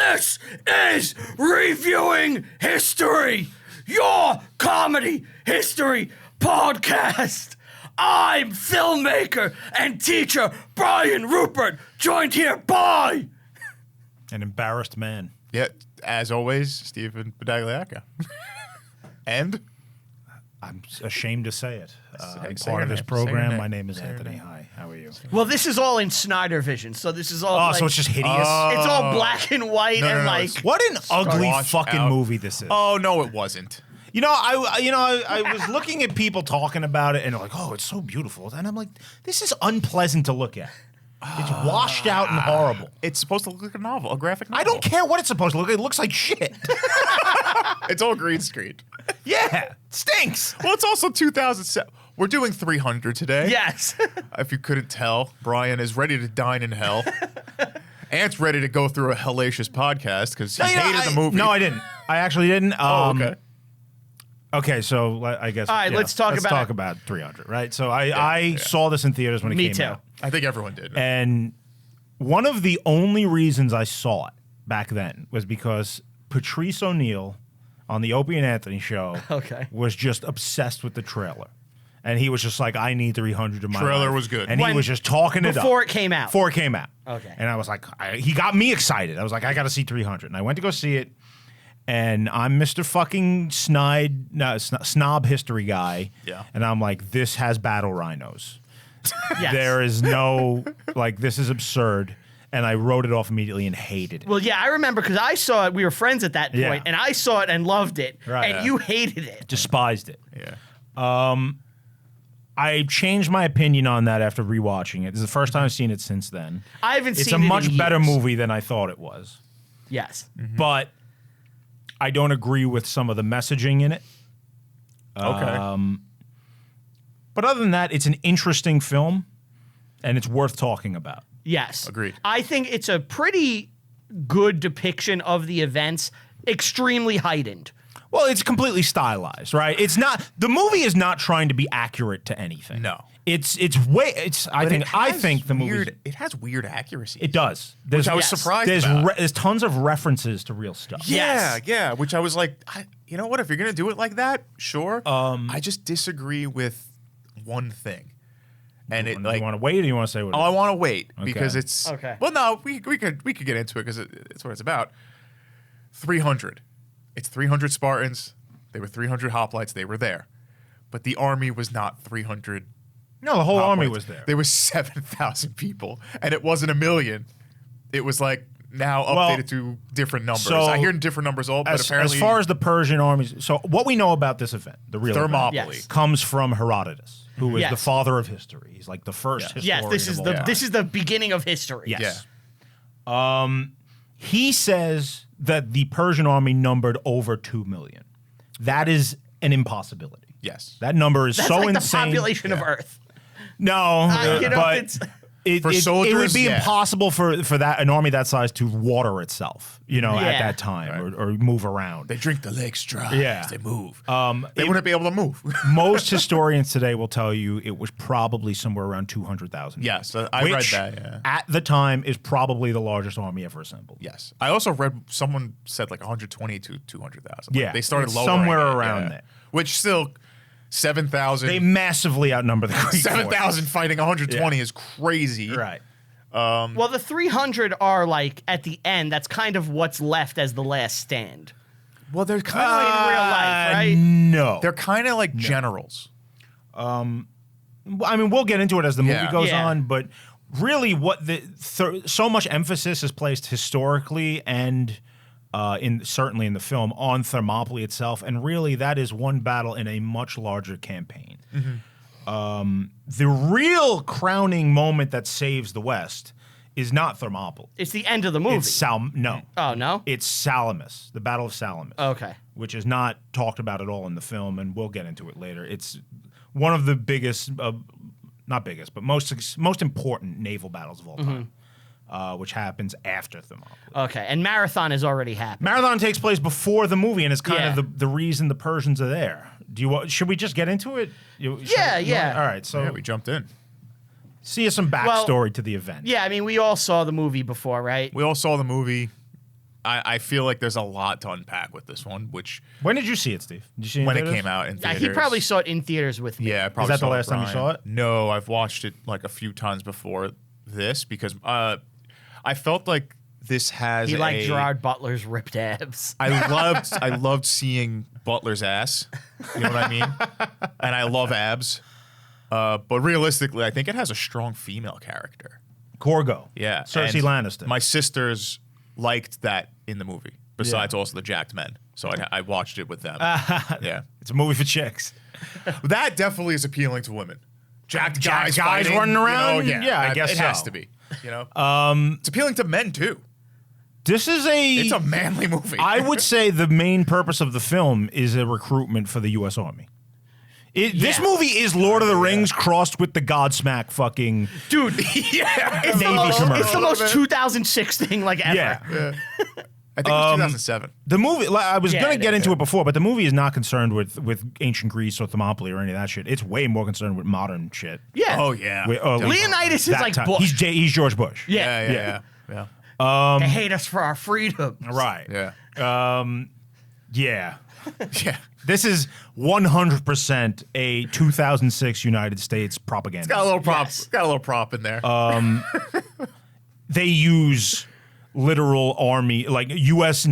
This is Reviewing History, your comedy history podcast. I'm filmmaker and teacher Brian Rupert, joined here by... An embarrassed man. Yeah, as always, Stephen Badagliaca. And? I'm ashamed to say it. I'm say part your of this name. program. My name is Anthony. Hi, how are you? Well, this is all in Snyder Vision, so this is all Oh, like, so it's just hideous? it's all black and white and like... it's- What an ugly washed fucking out. movie this is. Oh, no, it wasn't. I was looking at people talking about it and they're like, oh, it's so beautiful. And I'm like, this is unpleasant to look at. It's washed out and horrible. It's supposed to look like a novel, a graphic novel. I don't care what it's supposed to look like. It looks like shit. It's all green screen. Yeah, stinks. Well, it's also 2007. We're doing 300 today. Yes. If you couldn't tell, Brian is ready to dine in hell. Ant's ready to go through a hellacious podcast because he hated the movie. No, I didn't. I actually didn't. Okay. Okay, so I guess. All right, let's talk about 300, right? So I saw this in theaters when it Me came too. out. I think everyone did. And one of the only reasons I saw it back then was because Patrice ONeal on the Opie and Anthony show was just obsessed with the trailer. And he was just like, I need 300 in my Trailer life. was good. And he was just talking it up. Before it came out. Before it came out. Okay. And I was like, he got me excited. I was like, I got to see 300. And I went to go see it. And I'm Mr. fucking snob history guy. Yeah. And I'm like, this has battle rhinos. Yes. There is no, this is absurd. And I wrote it off immediately and hated it. Well, yeah, I remember because I saw it. We were friends at that point, Yeah. and I saw it and loved it, Right. and you hated it. Despised it. Yeah. I changed my opinion on that after rewatching it. This is the first time I've seen it since then. I haven't It's seen a it much in better years. movie than I thought it was. Yes. But I don't agree with some of the messaging in it. Okay. But other than that, it's an interesting film, and it's worth talking about. Yes. Agreed. I think it's a pretty good depiction of the events, extremely heightened. Well, it's completely stylized, right? It's not. The movie is not trying to be accurate to anything. No. I think the movie. It has weird accuracy. It does. Which I was Yes. surprised about. There's tons of references to real stuff. Yeah, Yes. yeah. Which I was like, you know what? If you're gonna do it like that, sure. I just disagree with one thing, and Do you want to wait, or do you want to say what? I want to wait Okay. because it's Okay. Well, no, we could get into it because it's what it's about. 300. It's 300 Spartans. They were 300 hoplites. They were there, but the army was not 300. No, the whole army hoplites. was there. There was 7,000 people, and it wasn't a million. It was like now updated to different numbers. so I hear different numbers all, but apparently as far as the Persian armies, so what we know about this event, the real Thermopylae. event, Yes. comes from Herodotus, who is Yes. the father of history. He's like the first historian. Yes, this is of all the time. this is the beginning of history. Yes. Yeah. He says that the Persian army numbered over 2 million. That is an impossibility. Yes. That number is That's so like insane. the population of Earth. No, but it's it would soldiers, be yeah. impossible for an army that size to water itself, at Yeah. that time or move around. They drink the lakes dry. Yeah. They move. They wouldn't be able to move. Most historians today will tell you it was probably somewhere around 200,000. Yes, I read which that, yeah. at the time is probably the largest army ever assembled. Yes. I also read someone said like 120 to 200,000. Yeah, They started it's lowering somewhere it, around yeah. there. Which still 7,000. They massively outnumber the Greek 7,000 fighting 120 is crazy. force. Right. well, the 300 are like at the end. That's kind of what's left as the last stand. Well, they're In kind of real life, right? No. they're kind of like generals. I mean, we'll get into it as the movie Yeah. goes Yeah. on, but really what so much emphasis is placed historically and certainly in the film on Thermopylae itself, and really that is one battle in a much larger campaign. The real crowning moment that saves the West is not Thermopylae. It's the end of the movie. It's no. Oh no. It's Salamis, the Battle of Salamis. Okay. Which is not talked about at all in the film, and we'll get into it later. It's one of the biggest, not biggest, but most important naval battles of all time, which happens after Thermopylae. Okay, and Marathon has already happened. Marathon takes place before the movie, and is kind Yeah. of the reason the Persians are there. Should we just get into it? Yeah. All right, so Yeah, we jumped in. see some backstory to the event. Yeah, I mean, we all saw the movie before, right? We all saw the movie. I feel like there's a lot to unpack with this one, which When did you see it, Steve? Did you see it when in it theaters? came out in Yeah, theaters. he probably saw it in theaters with me. Yeah, I probably that the saw last time you Brian. saw it? No, I've watched it like a few times before this because I felt like this has He liked a- Gerard Butler's ripped abs. I loved seeing Butler's ass. You know what I mean? And I love abs. But realistically, I think it has a strong female character. Corgo. Yeah. Cersei and Lannister. My sisters liked that in the movie, besides also the jacked men. So I watched it with them. Yeah. It's a movie for chicks. That definitely is appealing to women. Jacked Jacked guys, guys fighting, running around? You know, Yeah, I guess it has so. to be. You know, it's appealing to men too. This is It's a manly movie. I would say the main purpose of the film is a recruitment for the U.S. Army. This Yeah. movie is Lord of the Rings crossed with the Godsmack fucking Dude, yeah, it's the Navy most, commercial. it's the most 2006 thing like ever. yeah. I think it was 2007. The movie, like, I was Yeah, going it to get is. into it before, but the movie is not concerned with ancient Greece or Thermopylae or any of that shit. It's way more concerned with modern shit. Yeah. Oh yeah, Leonidas is That like time. Bush. He's George Bush. Yeah. yeah. They hate us for our freedom. Right. Yeah. Yeah. Yeah. This is 100% a 2006 United States propaganda. Got a little prop. Yes. Got a little prop in there. They use literal army, like U.S.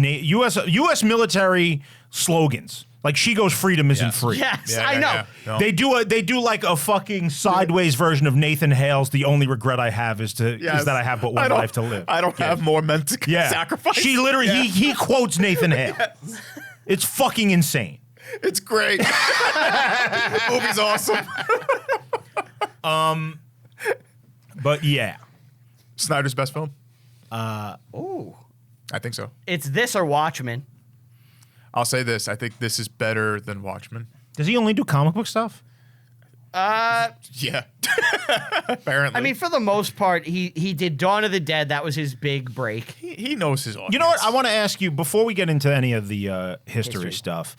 military slogans. Like she goes, "Freedom isn't free." Yes, Yeah, I yeah, know. yeah. No. They do like a fucking sideways version of Nathan Hale's. The only regret I have is that I have but one life to live. I don't have more men to Yeah, sacrifice. She literally Yeah. he quotes Nathan Hale. It's fucking insane. It's great. Movie's awesome. But yeah, Snyder's best film? Ooh. I think so. It's this or Watchmen. I'll say this. I think this is better than Watchmen. does he only do comic book stuff? Yeah. Apparently. I mean, for the most part, he did Dawn of the Dead. That was his big break. he knows his audience. You know what? I want to ask you before we get into any of the history stuff.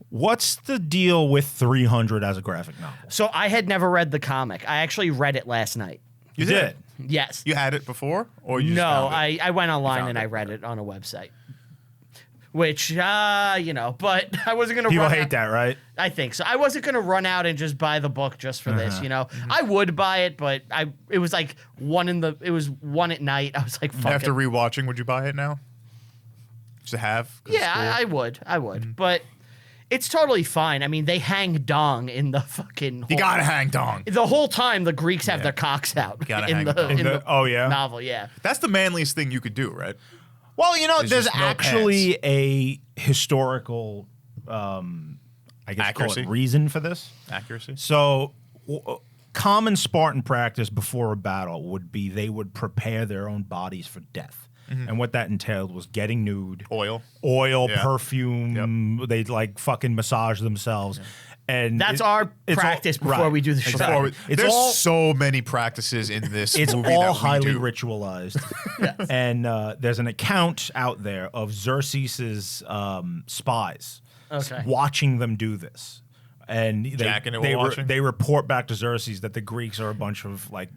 What's the deal with 300 as a graphic novel? So I had never read the comic. I actually read it last night. You did? Yes. You had it before? Or you just No, found it? I went online found and it, I read okay. it on a website. Which, but I wasn't going to People run hate out. that, right? I think so. I wasn't going to run out and just buy the book just for this, Mm-hmm. I would buy it, but it was like one at night. I was like, fuck After it. rewatching, would you buy it now? Just to have? 'Cause it's Yeah, cool? I would. Mm-hmm. But it's totally fine. I mean, they hang dong in the fucking You gotta hang dong. the whole time the Greeks have their cocks out Gotta in hang the, dong. in the Oh, yeah? novel, yeah. That's the manliest thing you could do, right? Well, There's there's just no actually a historical, I guess Accuracy? call it reason for this. Accuracy? So, common Spartan practice before a battle would be they would prepare their own bodies for death. And what that entailed was getting nude, Oil. oil, Yeah. perfume. They'd like fucking massage themselves. And That's our it's all- practice before right. we do the show. Exactly. It's There's all so many practices in this it's movie all that we highly do. ritualized. And there's an account out there of Xerxes's spies Okay. watching them do this. And Jacking it while watching? they report back to Xerxes that the Greeks are a bunch of like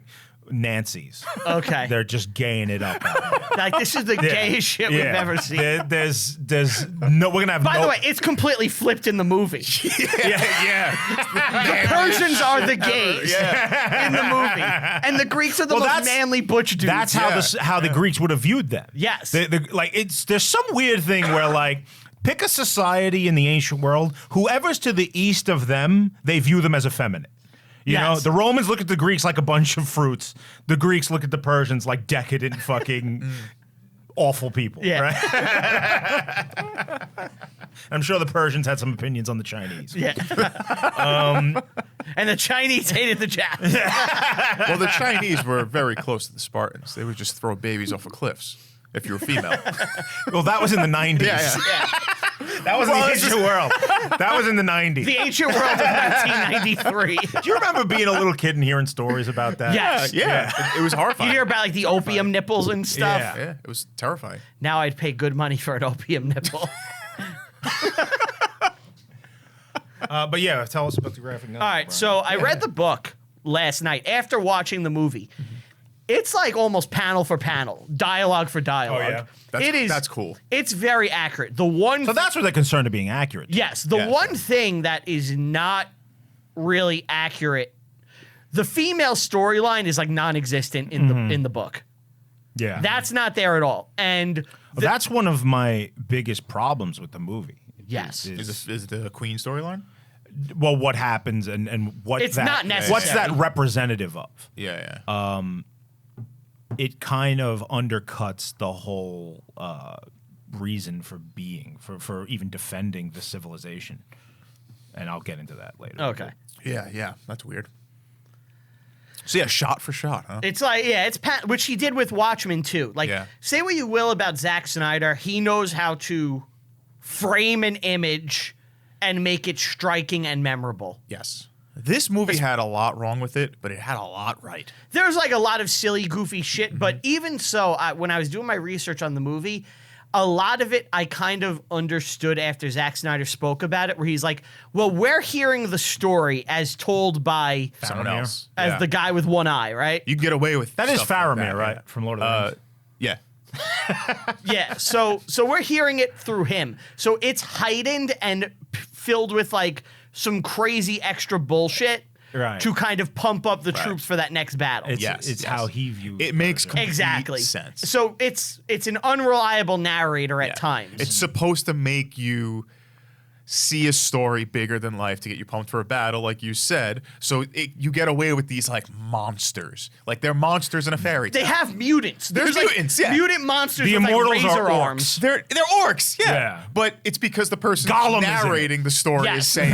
Nancies. Okay. They're just gaying it up. Like, this is the gayest shit we've ever seen. There's no, we're gonna have By no, the way, it's completely flipped in the movie. Yeah. The Persians are the gays in the movie, and the Greeks are the Well, most that's- manly butch dudes. That's how the Greeks would have viewed them. Yes. There's some weird thing where like pick a society in the ancient world. Whoever's to the east of them, they view them as effeminate. You know, Yes. the Romans look at the Greeks like a bunch of fruits. The Greeks look at the Persians like decadent fucking awful people. Yeah. Right? I'm sure the Persians had some opinions on the Chinese. Yeah. And the Chinese hated the Japs. Well, the Chinese were very close to the Spartans. They would just throw babies off of cliffs if you were female. Well, that was in the 90s. Yeah. That was in the ancient world. That was in the 90s. The ancient world of 1993. Do you remember being a little kid and hearing stories about that? Yes. Yeah. It was horrifying. You hear about like the opium nipples and stuff. Yeah. Yeah, it was terrifying. Now I'd pay good money for an opium nipple. But yeah, tell us about the graphic novel. All right, so I read the book last night after watching the movie. It's like almost panel for panel, dialogue for dialogue. That's cool. It's very accurate. The one So that's where they're concerned of being accurate. Yes, the one thing that is not really accurate, the female storyline is like non-existent in the book. Yeah. That's not there at all. And that's one of my biggest problems with the movie. yes. Is the Queen storyline? Well, what happens and what It's that, not necessary. what's that representative of? Yeah. It kind of undercuts the whole reason for being, for even defending the civilization. And I'll get into that later. Okay. Yeah. That's weird. So yeah, shot for shot, huh? It's like, which he did with Watchmen too. Like, say what you will about Zack Snyder, he knows how to frame an image and make it striking and memorable. Yes. This movie had a lot wrong with it, but it had a lot right. There's like a lot of silly, goofy shit, but even so, when I was doing my research on the movie, a lot of it I kind of understood after Zack Snyder spoke about it, where he's like, well, we're hearing the story as told by Someone else. as the guy with one eye, right? You get away with That is stuff like Faramir, that, right? yeah. From Lord of the Rings. Yeah. Yeah, so we're hearing it through him. So it's heightened and filled with like some crazy extra bullshit to kind of pump up the troops for that next battle. It's how he views it. Makes complete exactly sense. So it's an unreliable narrator at times. It's supposed to make you see a story bigger than life to get you pumped for a battle, like you said. So you get away with these like monsters, like they're monsters in a fairy tale. They have mutants. There's like, mutants, yeah. Mutant monsters The with like Immortals razor are orcs. arms. They're orcs, yeah. Yeah. But it's because the person Gollum is in narrating the story Yes. is saying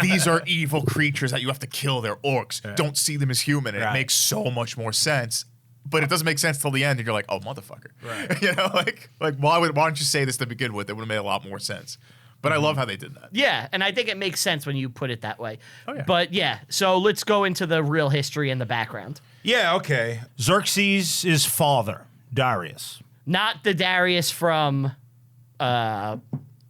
these are evil creatures that you have to kill. They're orcs. Don't see them as human. And it makes so much more sense. But it doesn't make sense till the end, and you're like, "Oh, motherfucker!" Right? You know, like why don't you say this to begin with? It would have made a lot more sense. But I love how they did that. Yeah, and I think it makes sense when you put it that way. Oh, yeah. But yeah, so let's go into the real history and the background. Yeah, okay. Xerxes' father, Darius. Not the Darius from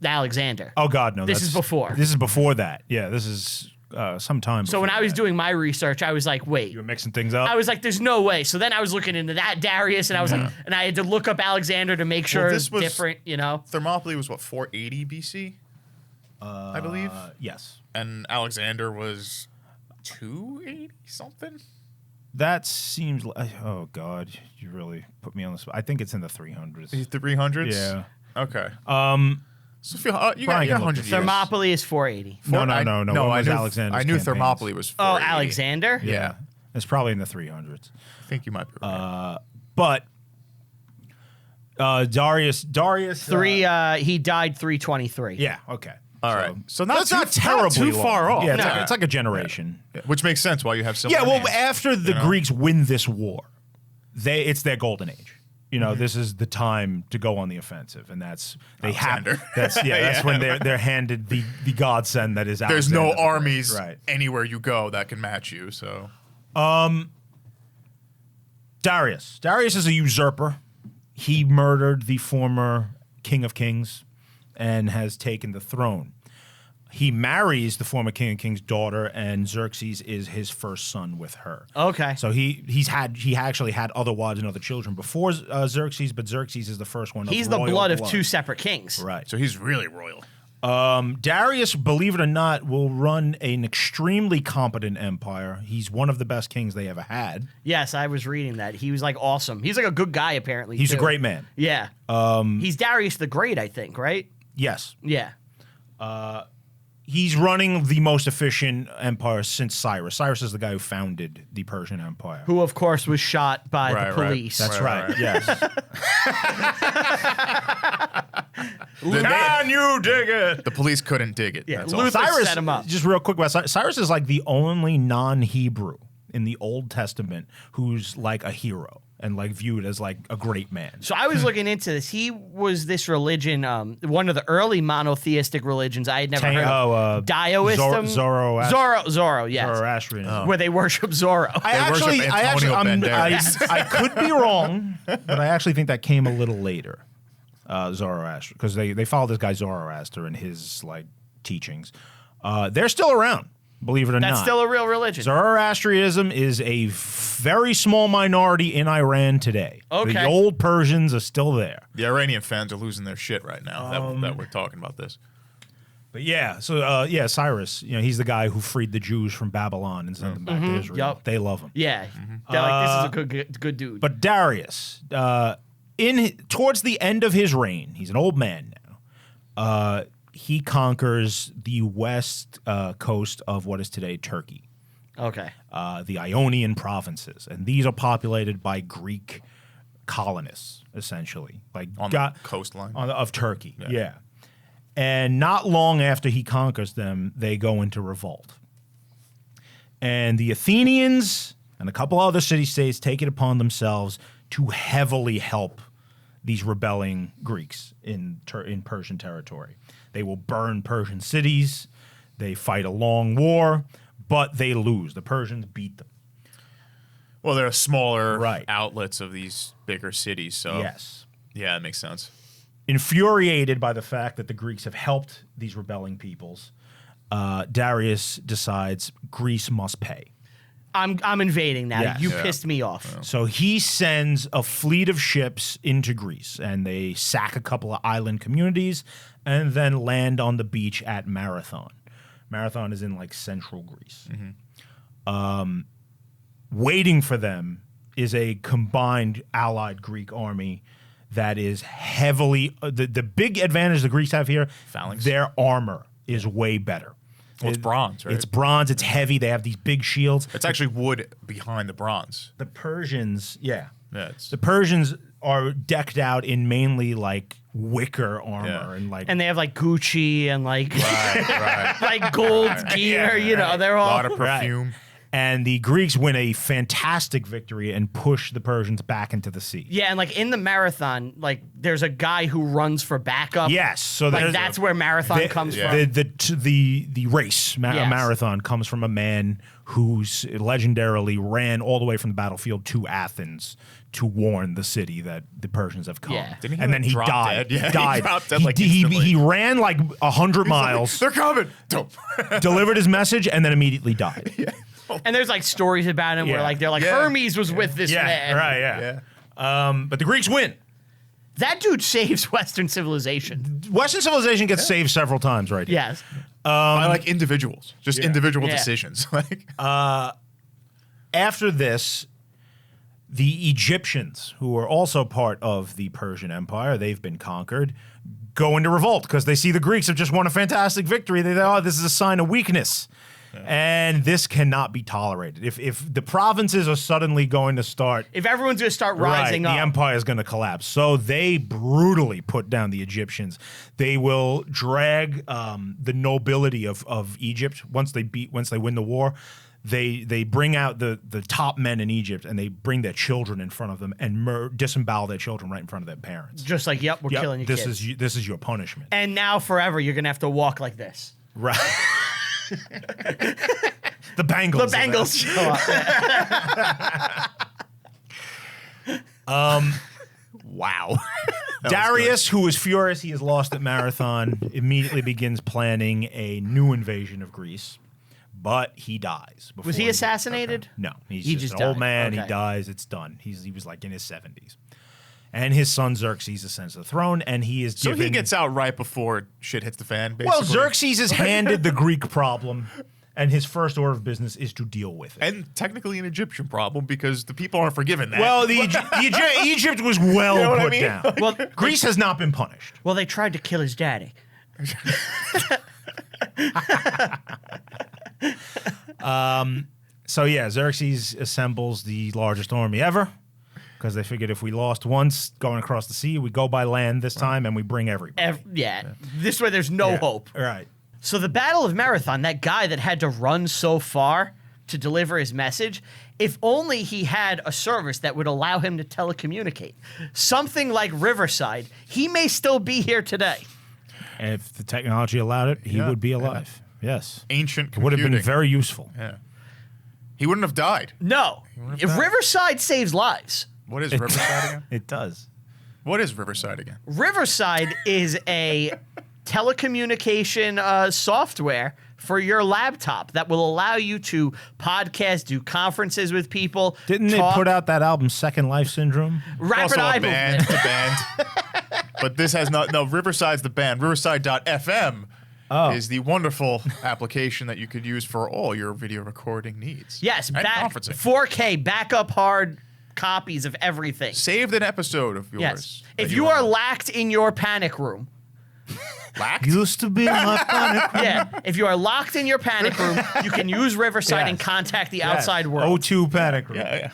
Alexander. Oh, God, no. This is before. This is before that. Yeah, this is some time before So when I was that. doing my research, I was like, wait. You were mixing things up? I was like, there's no way. So then I was looking into that Darius, and I was like, and I had to look up Alexander to make sure this it's was- different, you know? Thermopylae was what 480 BC, I believe, Yes. and Alexander was 280 something. That seems like... Oh, God. You really put me on the spot. I think it's in the 300s. 300s. Yeah. Okay. So you Brian got can look 100 this years. up. Thermopylae is 480. No. I When knew, was Alexander's I knew campaigns? Thermopylae was Oh, 480. Alexander? Yeah. It's probably in the 300s. I think you might be right. But Darius... He died 323. yeah, okay. All right. So not that's too- not terribly not too far long. off. Yeah, No. it's like a generation. Which makes sense why you have similar Yeah, well, names. after the Greeks win this war, it's their golden age. You know, this is the time to go on the offensive, and that's they have. Alexander. That's when they're handed the godsend that is. There's no Alexander. armies Right. anywhere you go that can match you. So Darius is a usurper. He murdered the former king of kings and has taken the throne. He marries the former king of kings' daughter, and Xerxes is his first son with her. Okay. So he actually had other wives and other children before Xerxes, but Xerxes is the first one. He's of the royal blood of two separate kings. Right. so he's really royal. Darius, believe it or not, will run an extremely competent empire. He's one of the best kings they ever had. Yes, I was reading that. He was like awesome. He's like a good guy, apparently. He's too. a great man. Yeah. He's Darius the Great, I think, right? Yes. Yeah. He's running the most efficient empire since Cyrus. Cyrus is the guy who founded the Persian Empire. Who, of course, was shot by Right, the right. police. That's Right, right. Yes. They- Can you dig it? the police couldn't dig it. Yeah, That's all. Luther Cyrus, set him up. just real quick about Cyrus is like the only non-Hebrew in the Old Testament who's like a hero and like viewed as like a great man. So I was looking into this. He was this religion, one of the early monotheistic religions I had never heard of. Daoism? Zorro, yes. Zoroastrianism. Where they worship Zorro. They worship Antonio Banderas. I could be wrong, but I actually think that came a little later. Zoroaster, because they follow this guy Zoroaster and his like teachings. They're still around. believe it or not. That's still a real religion. Zoroastrianism is a very small minority in Iran today. Okay. The old Persians are still there. The Iranian fans are losing their shit right now that we're talking about this. But yeah, so Cyrus, he's the guy who freed the Jews from Babylon and sent them back to Israel. Yup. They love him. Yeah. They're like, this is a good dude. But Darius, towards the end of his reign, he's an old man now. He conquers the west coast of what is today Turkey. Okay. The Ionian provinces, and these are populated by Greek colonists, essentially, like On the coastline of Turkey. Yeah. And not long after he conquers them, they go into revolt. And the Athenians and a couple other city-states take it upon themselves to heavily help these rebelling Greeks in Persian territory. They will burn Persian cities. They fight a long war, but they lose. The Persians beat them. Well, there are smaller outlets of these bigger cities, so yes. Yeah, that makes sense. Infuriated by the fact that the Greeks have helped these rebelling peoples, Darius decides Greece must pay. I'm invading now. Yes. You pissed me off. Yeah. So he sends a fleet of ships into Greece, and they sack a couple of island communities and then land on the beach at Marathon. Marathon is in like central Greece. Waiting for them is a combined allied Greek army that is heavily the big advantage the Greeks have here. Phalanx. Their armor is way better. Well, it's bronze, right? It's bronze. It's heavy. They have these big shields. It's actually wood behind the bronze. The Persians, yeah. It's The Persians are decked out in mainly like wicker armor and like. And they have like Gucci and like right. like gold gear. You know, they're A all lot of perfume. Right. And the Greeks win a fantastic victory and push the Persians back into the sea. Yeah, and like in the marathon, like there's a guy who runs for backup. Yes, so like that's where marathon comes from. The race marathon comes from a man who's legendarily ran all the way from the battlefield to Athens to warn the city that the Persians have come. Yeah. Didn't he and then he drop died. dead? Yeah, He died. he dropped dead like he instantly. ran like 100 miles, They're coming. Don't. delivered his message, and then immediately died. And there's like stories about him where Yeah. like they're like Yeah. Hermes was with this man. Yeah. But the Greeks win. That dude saves Western civilization. Western civilization gets saved several times right here. Yes. I like individuals, just individual Yeah. decisions. Like After this, the Egyptians, who are also part of the Persian Empire, they've been conquered, go into revolt because they see the Greeks have just won a fantastic victory. They thought, this is a sign of weakness. And this cannot be tolerated. If the provinces are suddenly going to start... If everyone's going to start rising the up. empire is going to collapse. So they brutally put down the Egyptians. They will drag the nobility of Egypt once they win the war. They bring out the top men in Egypt and they bring their children in front of them and disembowel their children right in front of their parents. Just like, yep, we're killing your this kids. this is your punishment. And now forever you're going to have to walk like this. Right. The Bengals. The Bengals show up. Wow. Darius, who is furious he has lost at Marathon, immediately begins planning a new invasion of Greece, but he dies. Was he assassinated? No, he's He just just an old died. man. Okay. He dies. It's done. He was like in his 70s. And his son Xerxes ascends to the throne, and he is so given... he gets out right before shit hits the fan. Basically. Well, Xerxes is handed the Greek problem, and his first order of business is to deal with it. and technically an Egyptian problem because the people aren't forgiven that. Well, Egypt was well You know what I put mean? down. Well, Greece has not been punished. Well, they tried to kill his daddy. So yeah, Xerxes assembles the largest army ever because they figured if we lost once going across the sea, we go by land this time and we bring everybody. This way there's no hope. Right. So the Battle of Marathon, that guy that had to run so far to deliver his message, if only he had a service that would allow him to telecommunicate. Something like Riverside, he may still be here today. And if the technology allowed it, he would be alive. Yes. ancient It would have been computing. very useful. Yeah. He wouldn't have died. No. wouldn't If have died. Riverside saves lives. What is Riverside again? It does. What is Riverside again? Riverside is a telecommunication software for your laptop that will allow you to podcast, do conferences with people. Didn't they put out that album Second Life Syndrome? Rapid Also Eye a band, Movement. the band. But this has no, Riverside's the band. Riverside.fm is the wonderful application that you could use for all your video recording needs. Yes, and conferencing. 4K, backup hard copies of everything. Saved an episode of yours. Yes. that If you are want. lacked in your panic room, Lacked? Used to be my panic. yeah, if you are locked in your panic room, you can use Riverside and contact the outside world. O2 panic room. Yeah.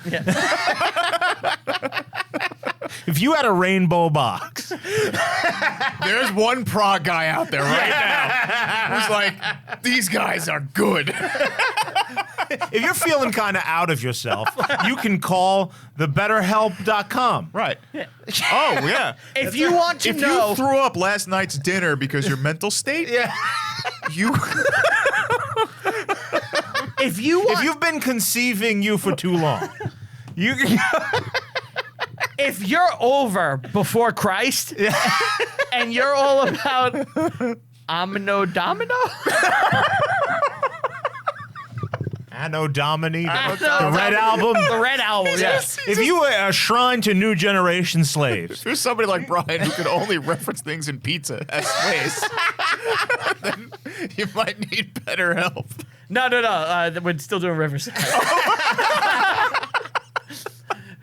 If you had a rainbow box, There's one prog guy out there right now who's like, these guys are good. if you're feeling kind of out of yourself, you can call the BetterHelp.com. Right. Oh, yeah. If you want to If know, you threw up last night's dinner because your mental state, you if you want, If you've been conceiving you for too long, you if you're over before Christ, and you're all about Amino Domino, Anno Domini, the Anno Red Domini. Album. the Red Album, yes. If you were a shrine to new generation slaves, there's somebody like Brian who can only reference things in pizza as ways, then you might need better help. No. We're still doing Riverside.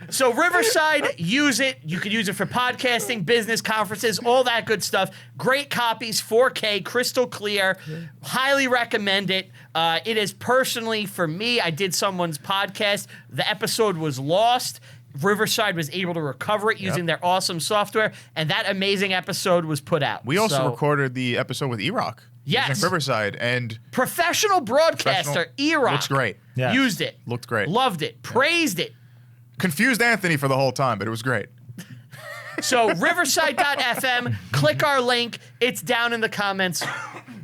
So Riverside, use it. You can use it for podcasting, business conferences, all that good stuff. Great copies, 4K, crystal clear. Highly recommend it. It is personally, for me, I did someone's podcast. The episode was lost. Riverside was able to recover it using their awesome software, and that amazing episode was put out. We also So, recorded the episode with E-Rock. Yes. Using Riverside, and professional broadcaster, E-Rock. looks great. Yeah. Used it. Looked great. Loved it. Praised it. Confused Anthony for the whole time, but it was great. So riverside.fm, click our link. It's down in the comments.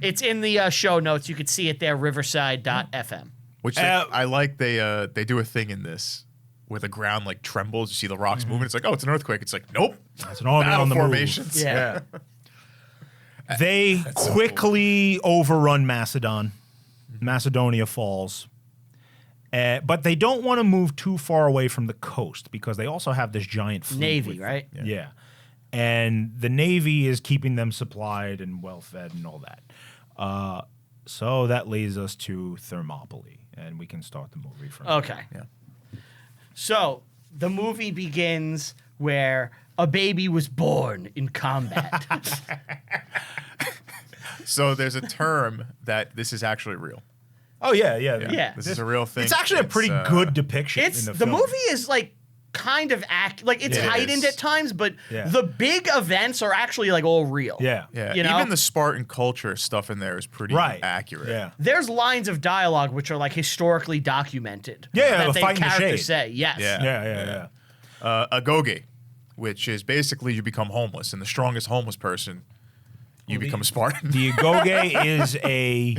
It's in the show notes. You can see it there, riverside.fm. Which I like. They do a thing in this where the ground like trembles. You see the rocks moving. It's like, oh, it's an earthquake. It's like, nope. it's an army Battle on the move. formations. Yeah. They quickly overrun Macedon. Macedonia falls. But they don't want to move too far away from the coast because they also have this giant fleet Navy, with them. right? Yeah. And the Navy is keeping them supplied and well-fed and all that. So that leads us to Thermopylae, and we can start the movie from Okay. Yeah. So the movie begins where a baby was born in combat. So there's a term that this is actually real. Oh, yeah. Yeah. This is a real thing. It's actually a pretty good depiction It's in the the film. movie is like kind of like it's Yeah, it heightened is. at times, but Yeah. the big events are actually like all real. Yeah. Yeah. You know? Even the Spartan culture stuff in there is pretty accurate. Yeah. There's lines of dialogue which are like historically documented. Yeah, that the they fight in the characters shade. say. Yes. Yeah. Agoge, which is basically you become homeless, and the strongest homeless person, you become a Spartan. The Agoge is a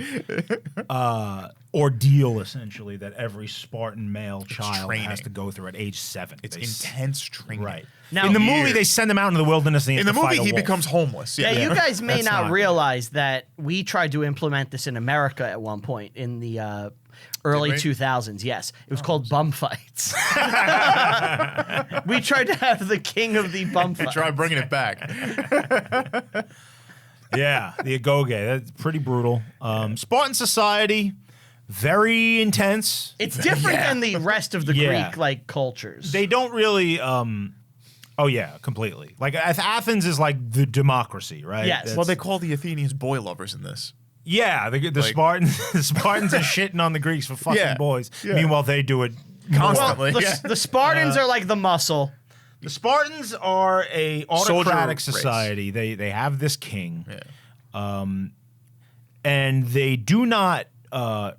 ordeal, essentially, that every Spartan male child training. has to go through at age 7. It's They intense training. Right. Now- in the movie, Years. they send them out into the wilderness. And In the movie, he becomes homeless. Yeah, you guys may That's not not- realize that we tried to implement this in America at one point in the early Did we? 2000s. Yes, it was called bum fights. We tried to have the king of the bum fights. Try bringing it back. Yeah, the Agoge. That's pretty brutal. Spartan society, very intense. It's different than the rest of the Yeah. Greek like cultures. They don't really. Oh yeah, completely. Like Athens is like the democracy, right? Yes. That's- Well, they call the Athenians boy lovers in this. yeah, the like- Spartans. The Spartans are shitting on the Greeks for fucking Yeah. boys. Yeah. Meanwhile, they do it well, Constantly. the Spartans are like the muscle. The Spartans are a Soldier autocratic race. society. They have this king, and they do not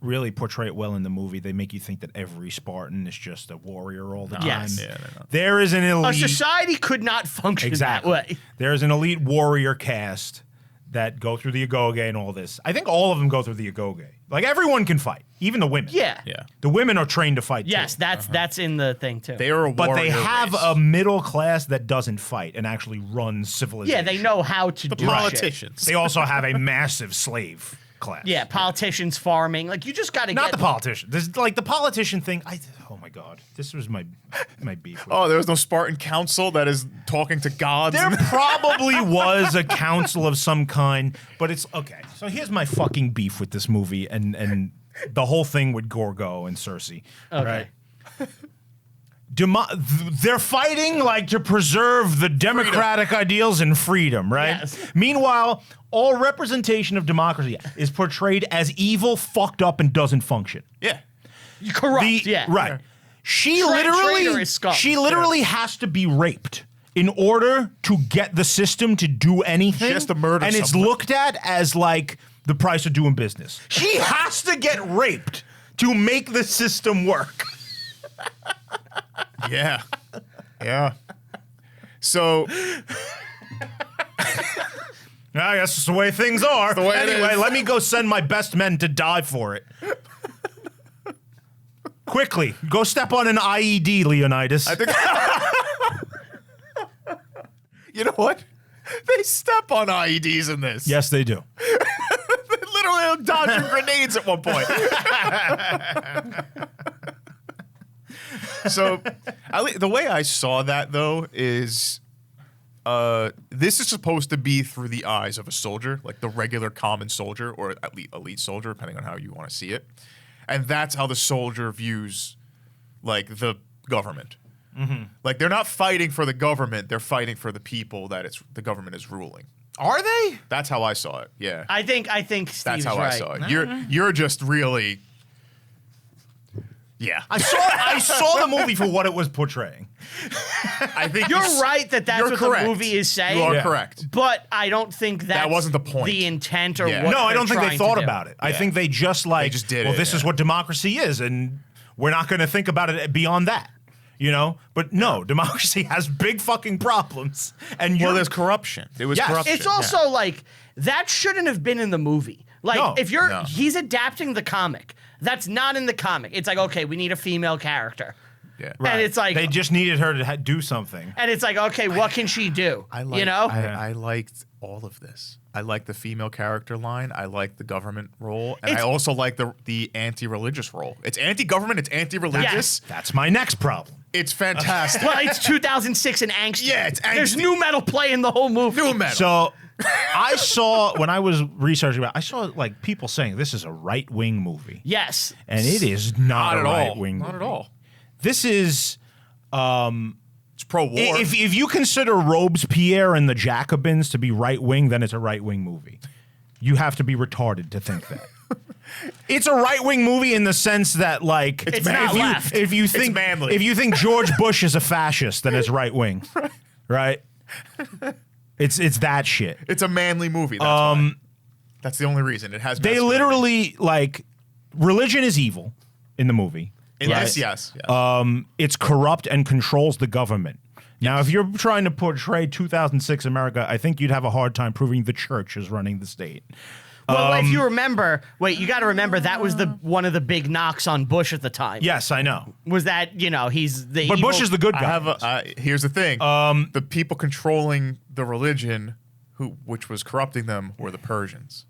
really portray it well in the movie. They make you think that every Spartan is just a warrior all the time. Yes. Yeah, no. There is an A elite society could not function exactly. that way. There is an elite warrior caste that go through the Agoge and all this. I think all of them go through the Agoge. Like, everyone can fight, even the women. Yeah. Yeah. The women are trained to fight, Yes, too. that's in the thing, too. They are a But they warrior have race. a middle class that doesn't fight and actually runs civilization. Yeah, they know how to do shit. politicians. They also have a massive slave class. Yeah, politicians, farming. Like, you just got to Not get... the politician. This, like, the politician thing, oh my God. This was my beef. Oh, there was no Spartan council that is talking to gods. There probably was a council of some kind, but it's okay. So here's my fucking beef with this movie and the whole thing with Gorgo and Cersei. Okay. Right? They're fighting like to preserve the democratic ideals and freedom, right? Yes. Meanwhile, all representation of democracy is portrayed as evil, fucked up, and doesn't function. Yeah. You corrupt, yeah. Right. She traitorous scum. literally has to be raped in order to get the system to do anything. She has to murder and it's someone. looked at as like the price of doing business. She has to get raped to make the system work. Yeah. Yeah. So I guess it's the way things are. the way it Anyway, is. let me go send my best men to die for it. Quickly, go step on an IED, Leonidas. I think you know what? They step on IEDs in this. Yes, they do. They literally are dodging grenades at one point. So, the way I saw that though is, this is supposed to be through the eyes of a soldier, like the regular common soldier or elite soldier, depending on how you want to see it, and that's how the soldier views, like, the government. Mm-hmm. Like, they're not fighting for the government; they're fighting for the people that the government is ruling. Are they? That's how I saw it. Yeah, I think Steve's that's how right. I saw it. You're just really. Yeah, I saw the movie for what it was portraying. I think You're right that's you're what correct. the movie is saying. You are Yeah. correct. But I don't think that's wasn't the point. the intent or Yeah. what No, I they're don't think they trying thought to do. about it. I Yeah. think they just did well, it, this is yeah. what democracy is, and we're not going to think about it beyond that. You know? But no, democracy has big fucking problems. And Well, you're there's corruption. There was Yes. corruption. It's also like that shouldn't have been in the movie. Like No. if you're No. he's adapting the comic. That's not in the comic. It's like, okay, we need a female character. Yeah. And it's like they just needed her to do something. and it's like, okay, what can she do? You know? I liked all of this. I like the female character line. I like the government role, and I It's- also like the anti-religious role. It's anti-government. It's anti-religious. Yes. That's my next problem. It's fantastic. Well, it's 2006 and angsty. Yeah, it's There's angsty. new metal playing the whole movie. New metal. So I saw, when I was researching about it, I saw like people saying this is a right-wing movie. Yes. And it is not, not a at all. right-wing Not movie. at all. This is... It's pro-war. If you consider Robespierre and the Jacobins to be right wing, then it's a right wing movie. You have to be retarded to think that. It's a right wing movie in the sense that, like, It's not left. if you think manly. if you think George Bush is a fascist, then it's right wing, right? It's that shit. It's a manly movie. That's why. That's the only reason it has. They masculinity. literally, like, religion is evil in the movie. In right? this, yes. It's corrupt and controls the government. Now, if you're trying to portray 2006 America, I think you'd have a hard time proving the church is running the state. Well, if you remember, you got to remember that was one of the big knocks on Bush at the time. Yes, I know. Was that, he's the But evil- Bush is the good I guy. have here's the thing. The people controlling the religion, which was corrupting them, were the Persians.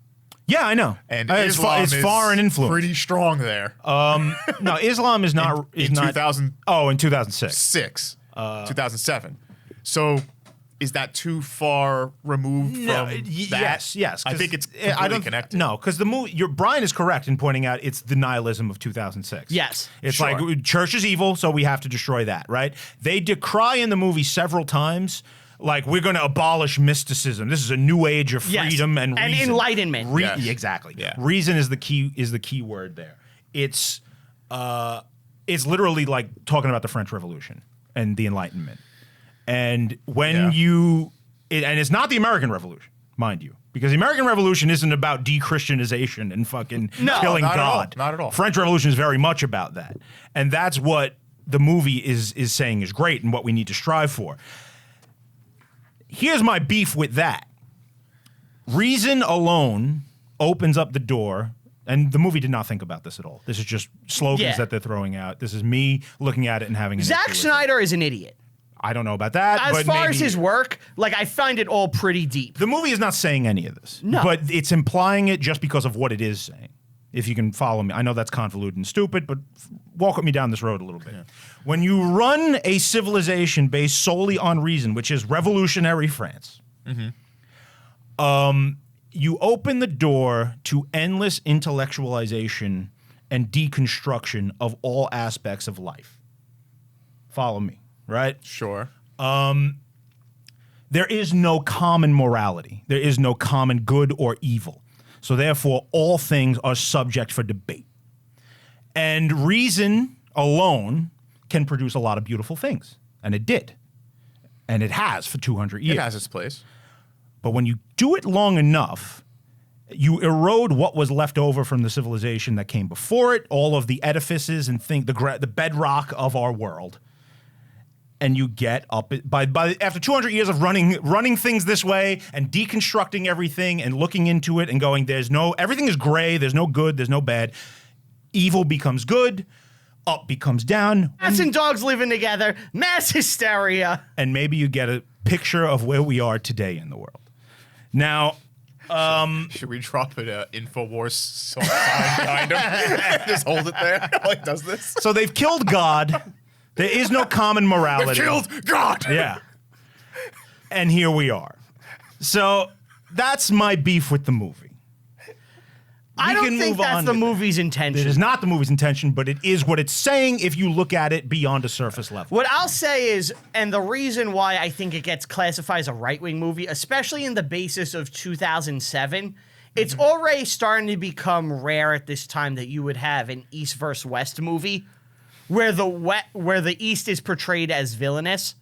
Yeah, I know. And it's Islam it's is foreign influence. pretty strong there. No, Islam is not. in not 2006, Oh, in 2006. 2007. So, is that too far removed from that? Yes. I 'cause think it's I completely don't connected. No, because the movie. Brian is correct in pointing out it's the nihilism of 2006. Yes. It's Sure. like church is evil, so we have to destroy that. Right? They decry in the movie several times. Like, we're going to abolish mysticism. This is a new age of Yes. freedom and And reason. enlightenment. Yes. Exactly. Yeah. Reason is the key word there. It's literally like talking about the French Revolution and the Enlightenment. And when and it's not the American Revolution, mind you, because the American Revolution isn't about de-Christianization and fucking killing not at all. God. Not at all. French Revolution is very much about that. And that's what the movie is saying is great and what we need to strive for. Here's my beef with that. Reason alone opens up the door, and the movie did not think about this at all. This is just slogans that they're throwing out. This is me looking at it and having an Zack issue with Snyder is an idiot. I don't know about that. As but far as maybe- his work, like, I find it all pretty deep. The movie is not saying any of this. No. But it's implying it just because of what it is saying. If you can follow me. I know that's convoluted and stupid, but walk with me down this road a little bit. Yeah. When you run a civilization based solely on reason, which is revolutionary France, you open the door to endless intellectualization and deconstruction of all aspects of life. Follow me, right? Sure. There is no common morality. There is no common good or evil. So therefore, all things are subject for debate. And reason alone can produce a lot of beautiful things. And it did. And it has for 200 years. It has its place. But when you do it long enough, you erode what was left over from the civilization that came before it, all of the edifices and the bedrock of our world. And you get up by after 200 years of running things this way and deconstructing everything and looking into it and going, everything is gray, there's no good, there's no bad. Evil becomes good, up becomes down. Cats and dogs living together, mass hysteria. And maybe you get a picture of where we are today in the world. Now, should we drop an InfoWars sign behind him? Just hold it there while he does this. So they've killed God. There is no common morality. They killed God. Yeah. And here we are. So that's my beef with the movie. I don't think that's the movie's intention. It is not the movie's intention, but it is what it's saying if you look at it beyond a surface level. What I'll say is, and the reason why I think it gets classified as a right-wing movie, especially in the basis of 2007, it's already starting to become rare at this time that you would have an East versus West movie where the East is portrayed as villainous.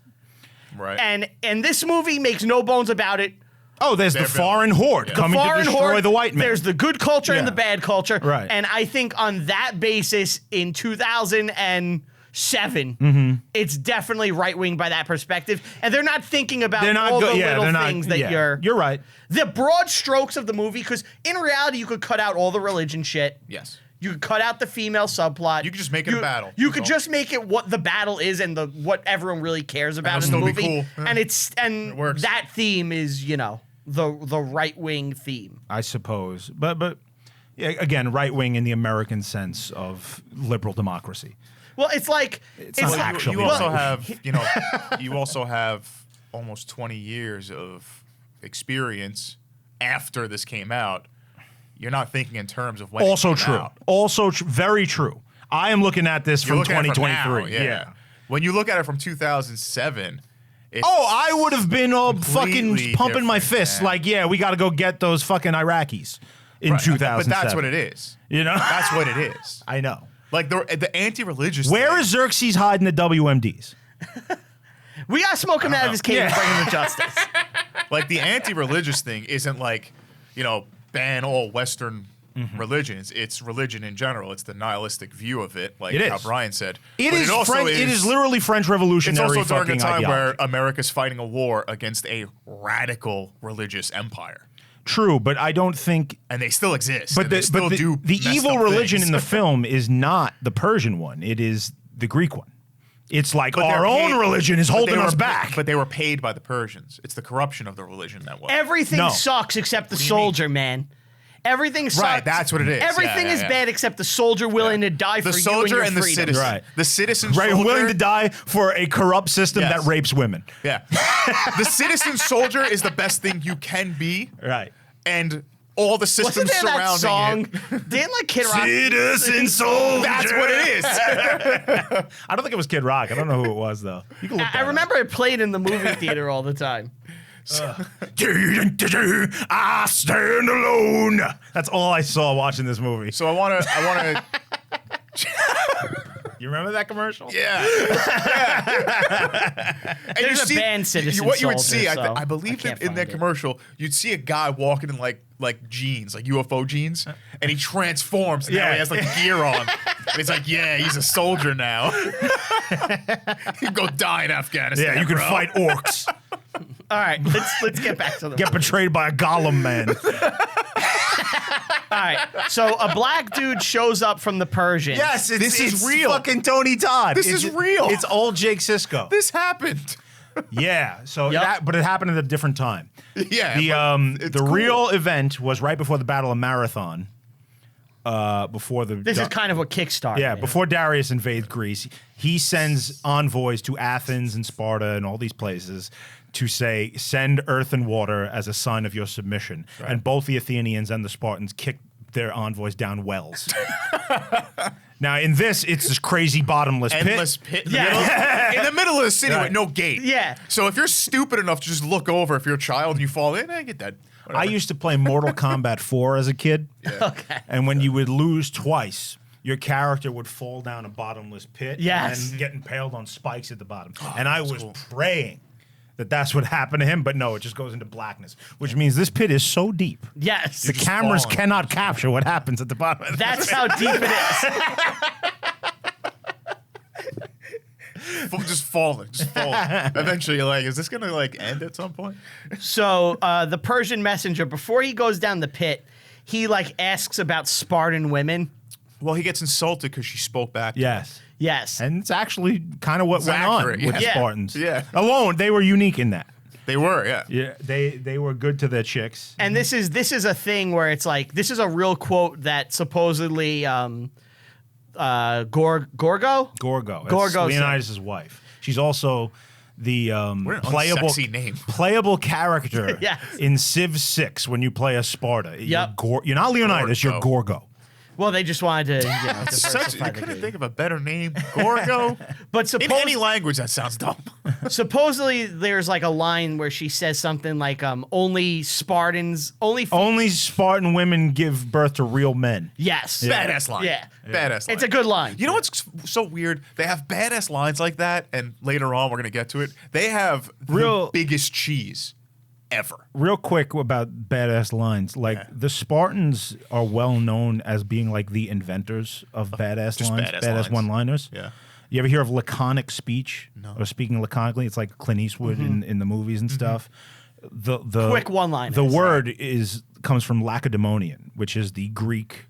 Right. And this movie makes no bones about it. Oh, there's the foreign horde coming to destroy the white man. There's the good culture and the bad culture. Right. And I think on that basis, in 2007, it's definitely right-wing by that perspective. And they're not thinking about all the little things that you're... You're right. The broad strokes of the movie, because in reality, you could cut out all the religion shit. Yes. You could cut out the female subplot. You could just make it a battle. You could just make it what the battle is and what everyone really cares about in the movie. Cool. And it works. that theme is, the right-wing theme. I suppose. But yeah, again, right-wing in the American sense of liberal democracy. Well, it's like actually you also have, you also have almost 20 years of experience after this came out. You're not thinking in terms of when Also it came true. out. Also very true. I am looking at this You're from looking at it 2023. now, yeah. When you look at it from 2007, it's I would have been all fucking completely pumping my different, fists man. like, yeah, we got to go get those fucking Iraqis in 2007. But that's what it is. That's what it is. I know. Like the anti-religious. Where thing, is Xerxes hiding the WMDs? we gotta smoke him out of his cave and bring him to justice. Like the anti-religious thing isn't like, ban all Western religions. It's religion in general. It's the nihilistic view of it, like how Brian said. It But is. also It is literally French It's Revolutionary. also during a fucking time ideology. where America's fighting a war against a radical religious empire. True, but I don't think. And they still exist. But and they still do the messed evil up religion things. in the film is not the Persian one. It is the Greek one. It's like But our they're own paid- religion is but holding they were- us back. But they were paid by the Persians. It's the corruption of the religion that was. Everything No. sucks except the do you mean? soldier, man. Everything sucks. Right, that's what it is. Everything Yeah, is yeah. bad except the soldier willing to die The for soldier you and and the your freedom. citizen. Right. The citizen Right, soldier. willing to die for a corrupt system Yes. that rapes women. Yeah. The citizen soldier is the best thing you can be. Right. And all the systems Wasn't there that surrounding song? it. Didn't like Kid Rock? Citizen soldier. That's what it is. I don't think it was Kid Rock. I don't know who it was though. You can look I remember it played in the movie theater all the time. I stand alone. That's all I saw watching this movie. So I want to. You remember that commercial? Yeah. And There's a band, Citizen what you would Soldier, see, so I believe I can't in that find it. commercial, you'd see a guy walking in like jeans, like UFO jeans, and he transforms. And now Yeah. he has like gear on. And it's like, yeah, he's a soldier now. You can go die in Afghanistan. Yeah, you can bro. fight orcs. All right, let's get back to the Get betrayed by a Gollum man. All right, so a black dude shows up from the Persians. Yes, This is real. Fucking Tony Todd. This is real. It's old Jake Sisko. This happened. Yeah. So Yep. but it happened at a different time. Yeah. The cool. real event was right before the Battle of Marathon. Before the This is kind of what kickstarted. Yeah, it. before Darius invades Greece, he sends envoys to Athens and Sparta and all these places to say, send earth and water as a sign of your submission. Right. And both the Athenians and the Spartans kicked their envoys down wells. Now, in this, it's this crazy bottomless Endless pit. Yeah. In the middle of the city Right. with no gate. Yeah. So if you're stupid enough to just look over, if you're a child and you fall in, I get that. I used to play Mortal Kombat 4 as a kid. Okay. And when you would lose twice, your character would fall down a bottomless pit Yes. and get impaled on spikes at the bottom. And I was praying that that's what happened to him, but no, it just goes into blackness, which means this pit is so deep. Yes. The just cameras falling. cannot capture what happens at the bottom of the That's how deep it is. Just falling. Eventually, you're like, is this going to like end at some point? So the Persian Messenger, before he goes down the pit, he like asks about Spartan women. Well, he gets insulted because she spoke back. to him. Yes. Yes. And it's actually kind of what went accurate, on with the yeah. Spartans. Yeah. Alone, they were unique in that. They were, yeah. Yeah, they were good to their chicks. And this is a thing where it's like, this is a real quote that supposedly Gorgo? Gorgo. That's Gorgo Leonidas' wife. She's also the What an playable unsexy name. playable character Yes. in Civ 6 when you play as Sparta. Yep. You're not Leonidas, you're Gorgo. Gorgo. Well, they just wanted to, Such, diversify you the couldn't game. think of a better name. Gorgo. But In any language, that sounds dumb. supposedly there's like a line where she says something like, only Spartans, only... Only Spartan women give birth to real men. yes. Badass line. Yeah. Badass line. It's a good line. You know what's so weird? They have badass lines like that, and later on, we're going to get to it. They have the Real- biggest cheese ever. Real quick about badass lines. Like the Spartans are well known as being like the inventors of badass just lines, badass badass lines. one-liners. Yeah. You ever hear of laconic speech? No. Or speaking laconically? It's like Clint Eastwood in the movies and stuff. The Quick one-liners. The word comes from Lacedaemonian, which is the Greek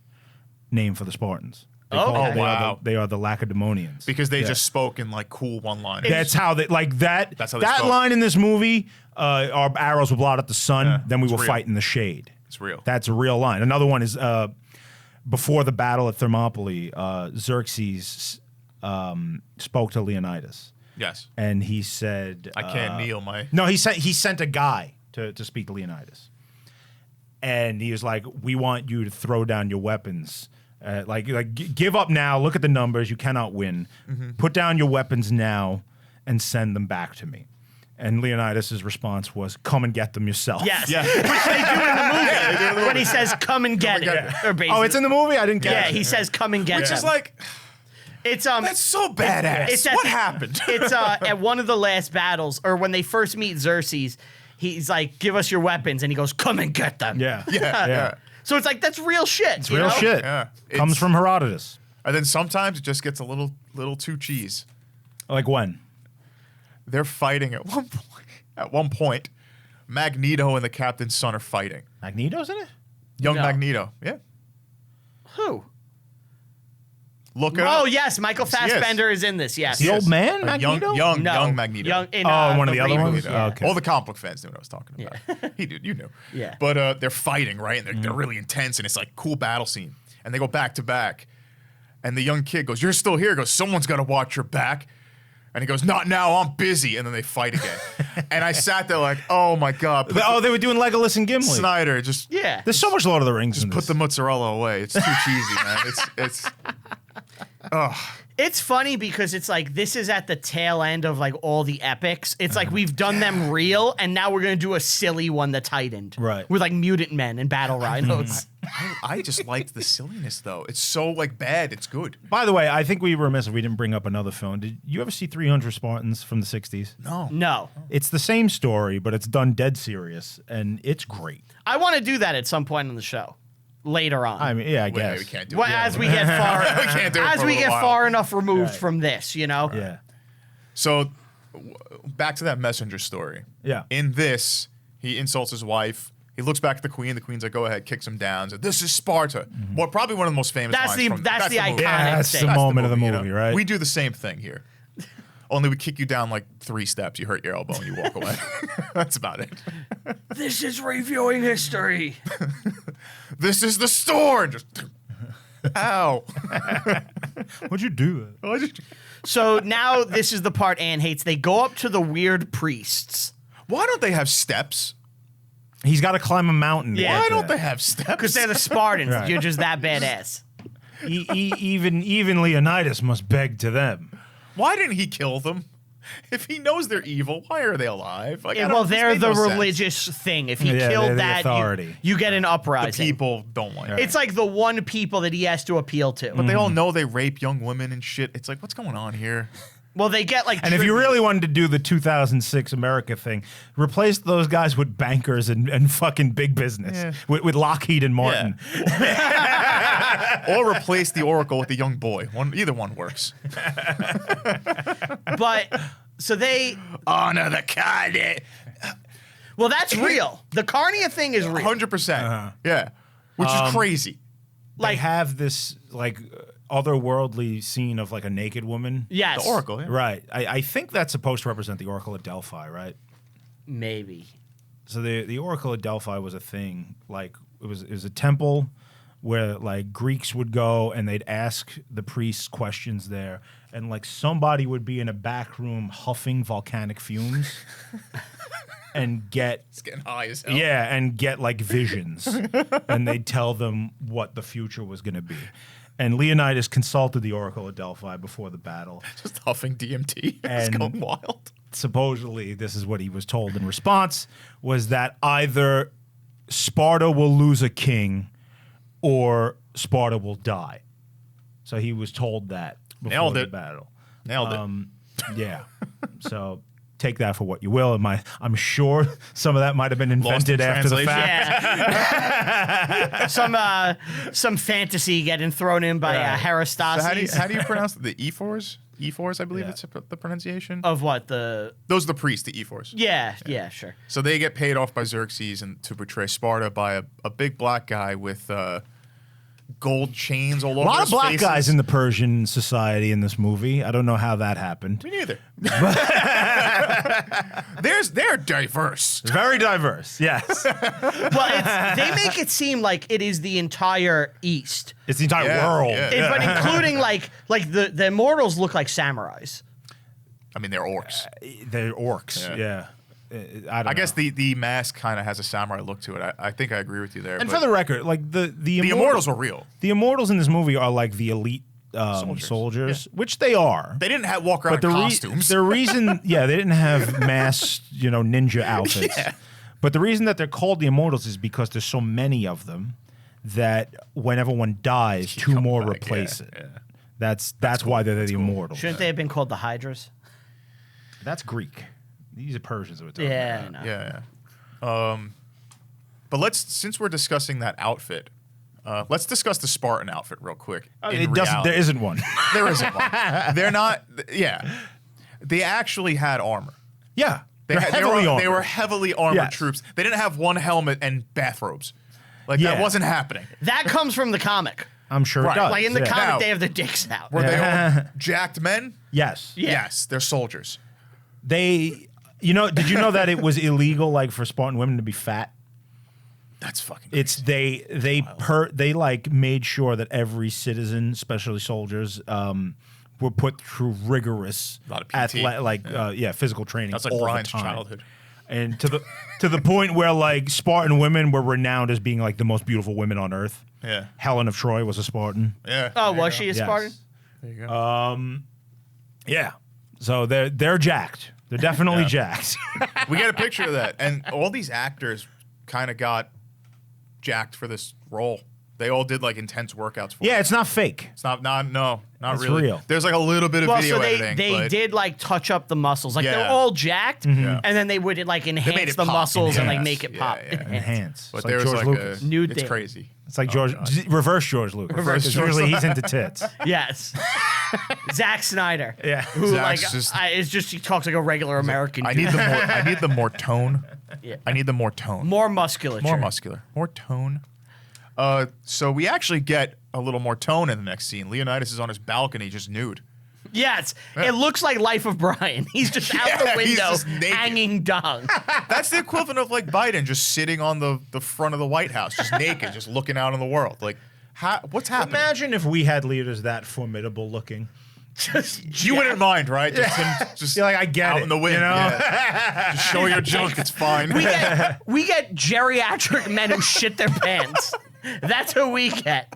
name for the Spartans. They Oh, call- okay. Wow. They are the Lacedaemonians. Because they Yeah. just spoke in like cool one-liners. That's how they like that. That's how they that spoke. line in this movie. Our arrows will blot out the sun. Yeah, Then we it's will real. fight in the shade. It's real. That's a real line. Another one is before the battle at Thermopylae, Xerxes spoke to Leonidas, Yes. and he said, I can't kneel my... No, he sent a guy to speak to Leonidas, and he was like, "We want you to throw down your weapons. Give up now. Look at the numbers. You cannot win. Put down your weapons now, and send them back to me." And Leonidas' response was, "Come and get them yourself." Yes. Yeah. Which they do in the movie. When he says, come and get get it. it. Or basically, Oh, it's in the movie. I didn't get Yeah, it. he says, come and get Which it. is like, It's that's so badass. it's at what the- happened? It's at one of the last battles, or when they first meet Xerxes, he's like, give us your weapons, and he goes, come and get them. Yeah. yeah. So it's like, that's real shit. It's real shit. Yeah. Comes It's- from Herodotus. And then sometimes it just gets a little too cheese. Like when? They're fighting at one point. At one point, Magneto and the captain's son are fighting. Magneto's in it? Young No. Magneto. Yeah. Who? Look it up. Oh, yes, Michael Fassbender is in this, yes. The old man, A Magneto? young No. Magneto. Young, in, One of the other reboot, ones? yeah. Oh, okay. All the comic book fans knew what I was talking about. He did, you knew. Yeah. But they're fighting, right? And they're really intense, and it's like cool battle scene. And they go back to back. And the young kid goes, "You're still here." He goes, "Someone's got to watch your back." And he goes, "Not now, I'm busy." And then they fight again. And I sat there like, oh my God. They were doing Legolas and Gimli. Snyder, just Yeah. There's so much Lord of the Rings in put this. the mozzarella away. It's too cheesy, man. It's It's funny because it's like this is at the tail end of like all the epics. It's like we've done them real, and now we're gonna do a silly one that's heightened, Right. With like mutant men and battle rhinos. I just liked the silliness though. It's so like bad, it's good. By the way, I think we were remiss if we didn't bring up another film. Did you ever see 300 Spartans from the 60s? No. No, It's the same story, but it's done dead serious, and it's great. I want to do that at some point on the show later on. I mean, yeah, I Wait, guess. we can't do well, it. as we get far, We can't do it as for a we little get while. far enough removed Right. from this, you know. Yeah. So back to that messenger story. Yeah. In this, he insults his wife. He looks back at the queen. The queen's like, "Go ahead," kicks him down. Says, "This is Sparta." Well, probably one of the most famous. That's lines the iconic movie. Yeah, that's thing. the moment of the you movie, know? right? We do the same thing here. Only we kick you down like 3 steps. You hurt your elbow and you walk away. That's about it. This is reviewing history. This is the store. And just ow. What'd you do? So now this is the part Anne hates. They go up to the weird priests. Why don't they have steps? He's got to climb a mountain. to Yeah. get Why to don't that. they have steps? Because they're the Spartans. Right. You're just that badass. Even Leonidas must beg to them. Why didn't he kill them? If he knows they're evil, why are they alive? Like, I don't- Well, this they're made the no sense. religious thing. If he Yeah, they're killed the that, authority. you get an uprising. People don't like it. It's like the one people that he has to appeal to. But they all know they rape young women and shit. It's like, what's going on here? Well, they get like. And if you tribute. really wanted to do the 2006 America thing, replace those guys with bankers and fucking big business. Yeah. With Lockheed and Martin. Or replace the Oracle with the young boy. Either one works. But so they. Honor the Cardi. Well, that's real. The Carnia thing is real. 100%. Yeah. Which is crazy. They Like have this like otherworldly scene of like a naked woman. yes, The Oracle, yeah. Right. I think that's supposed to represent the Oracle of Delphi, right? maybe. So the Oracle of Delphi was a thing. Like it was a temple where like Greeks would go and they'd ask the priests questions there, and like somebody would be in a back room huffing volcanic fumes and get It's getting high as hell. and get like visions, and they'd tell them what the future was going to be. And Leonidas consulted the Oracle of Delphi before the battle. Just huffing DMT. It's And- going wild. Supposedly, this is what he was told in response, was that either Sparta will lose a king or Sparta will die. So he was told that before Nailed the it. battle. Nailed Yeah. So take that for what you will. I'm sure some of that might have been invented in after the translation. fact. Yeah. some fantasy getting thrown in by Right. Herostasis. So how do you pronounce it? The E4s? E4s, I believe Yeah. it's the pronunciation. of what the? Those are the priests, the E4s. Yeah, sure. So they get paid off by Xerxes and to portray Sparta by a big black guy with gold chains all over A lot of his black faces. guys in the Persian society in this movie. I don't know how that happened. Me neither. They're diverse. Very diverse, yes. Well, they make it seem like it is the entire East, It's the entire Yeah, world. yeah. but including like the immortals look like samurais. I mean, they're orcs. They're orcs, Yeah. I guess the mask kind of has a samurai look to it. I think I agree with you there. And but for the record, like the immortals were real. The immortals in this movie are like the elite soldiers, which they are. They didn't walk around But in costumes. the reason, they didn't have mass, ninja outfits. Yeah. But the reason that they're called the immortals is because there's so many of them that whenever one dies, two come more back, replace yeah, it. yeah. That's why they're the immortals. Shouldn't they have been called the Hydras? That's Greek. These are Persians that we're talking Yeah, about. I know. Yeah. But since we're discussing that outfit, let's discuss the Spartan outfit real quick. There isn't one. There isn't one. They're not. Yeah. They actually had armor. Yeah. They were heavily armored Yes. troops. They didn't have one helmet and bathrobes. Like that Yeah. wasn't happening. That comes from the comic. I'm sure Right. it does. Like in the yeah. comic, Now- they have their dicks out. Were they all jacked men? Yes. Yeah. Yes, they're soldiers. Did you know that it was illegal, like, for Spartan women to be fat? That's fucking. It's they like made sure that every citizen, especially soldiers, were put through rigorous A lot of PT. physical training. That's like all Brian's the time. childhood. And to the point where like Spartan women were renowned as being like the most beautiful women on earth. Yeah. Helen of Troy was a Spartan. Yeah. Oh, there was you she a Yes. Spartan? go. There you go. Yeah. So they're jacked. They're definitely jacked. We get a picture of that, and all these actors kind of got jacked for this role. They all did like intense workouts for it. Yeah, it's not fake. It's not It's really. real. There's like a little bit of Well, video so editing. they but did like touch up the muscles. Like they're Yeah. all jacked, Yeah. and then they would like enhance it the pop. muscles and like Yes. make it Yeah, pop. yeah. Enhance. But It's there like was George like Lucas. Nude it's date. crazy. It's like reverse George Lucas. Reverse 'Cause George usually he's into tits. Yes. Zack Snyder. Yeah. Who Zack's like just- it's just he talks like a regular American. I dude. need the more tone. Yeah. I need the more tone. More musculature. More muscular. More tone. So we actually get a little more tone in the next scene. Leonidas is on his balcony, just nude. Yes. It looks like Life of Brian. He's just out the Yeah, he's window just naked. hanging dong. That's the equivalent of like Biden just sitting on the front of the White House, just naked, just looking out on the world. Like, what's happening? Imagine if we had leaders that formidable looking. Just You wouldn't mind, right? Just him, just You're like, I get out it, in the wind. you know? Yeah. Just show your junk. It's fine. we get geriatric men who shit their pants. That's who we get.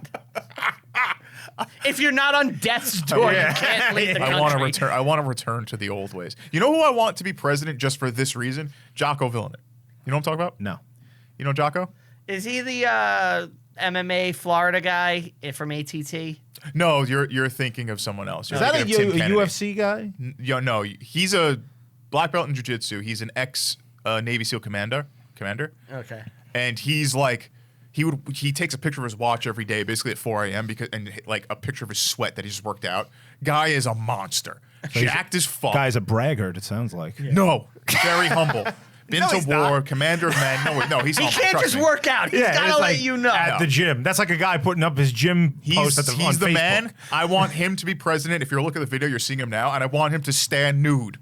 If you're not on death's door, you can't leave the country. I want to return to the old ways. You know who I want to be president just for this reason? Jocko Willink. You know what I'm talking about? No. You know Jocko? Is he the MMA Florida guy from ATT? No, you're thinking of someone else. You're Is that thinking a of Tim Kennedy. UFC guy? No, he's a black belt in jiu-jitsu. He's an ex Navy SEAL commander, Okay. and he's like he takes a picture of his watch every day, basically at 4 a.m. and like a picture of his sweat that he just worked out. Guy is a monster, jacked as fuck. Guy's a braggart, it sounds like. No, very humble. Been No, to he's war, not. commander of men. No, he's He humble. can't trust just me. work out. He's Yeah, got it's to like let you know. at the gym. That's like a guy putting up his gym post on He's the Facebook. man. I want him to be president. If you look at the video, you're seeing him now, and I want him to stand nude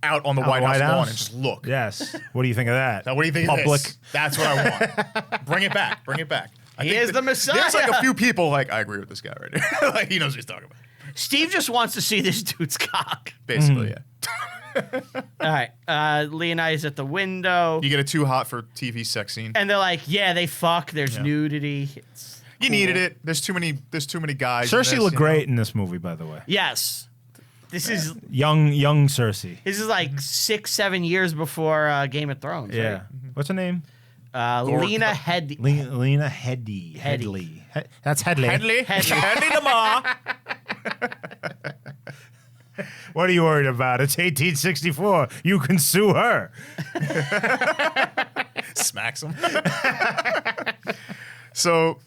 out on the White House lawn and just look. Yes. What do you think of that? Now, what do you think Public. of this? That's what I want. Bring it back. Bring it back. I He think is the Messiah. There's like a few people like, I agree with this guy right here. Like, he knows what he's talking about. Steve just wants to see this dude's cock. Basically, yeah. All right. Leonidas at the window. You get a too hot for TV sex scene. And they're like, yeah, they fuck. There's nudity. It's You cool. needed it. There's too many guys. in Cersei this, looked you know? great in this movie, by the way. Yes. This is Young Cersei. like 6-7 years before Game of Thrones. Yeah. Right? What's her name? Lena Heady. Lena Heady. Headley. That's Headley. Headley. Headley. Headley Lamar. What are you worried about? It's 1864. You can sue her. Smacks him. So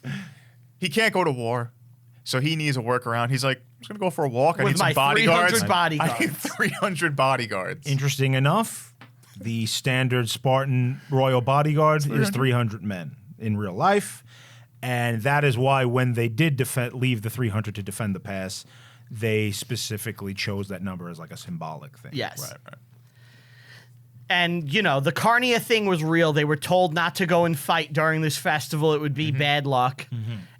he can't go to war. So he needs a workaround. He's like, I'm just going to go for a walk. I With need some my bodyguards. 300 bodyguards. I need 300 bodyguards. Interesting enough, the standard Spartan royal bodyguard is 300 men in real life. And that is why when they did leave the 300 to defend the pass, they specifically chose that number as like a symbolic thing. Yes. Right. And, you know, the Carnia thing was real. They were told not to go and fight during this festival. It would be bad luck.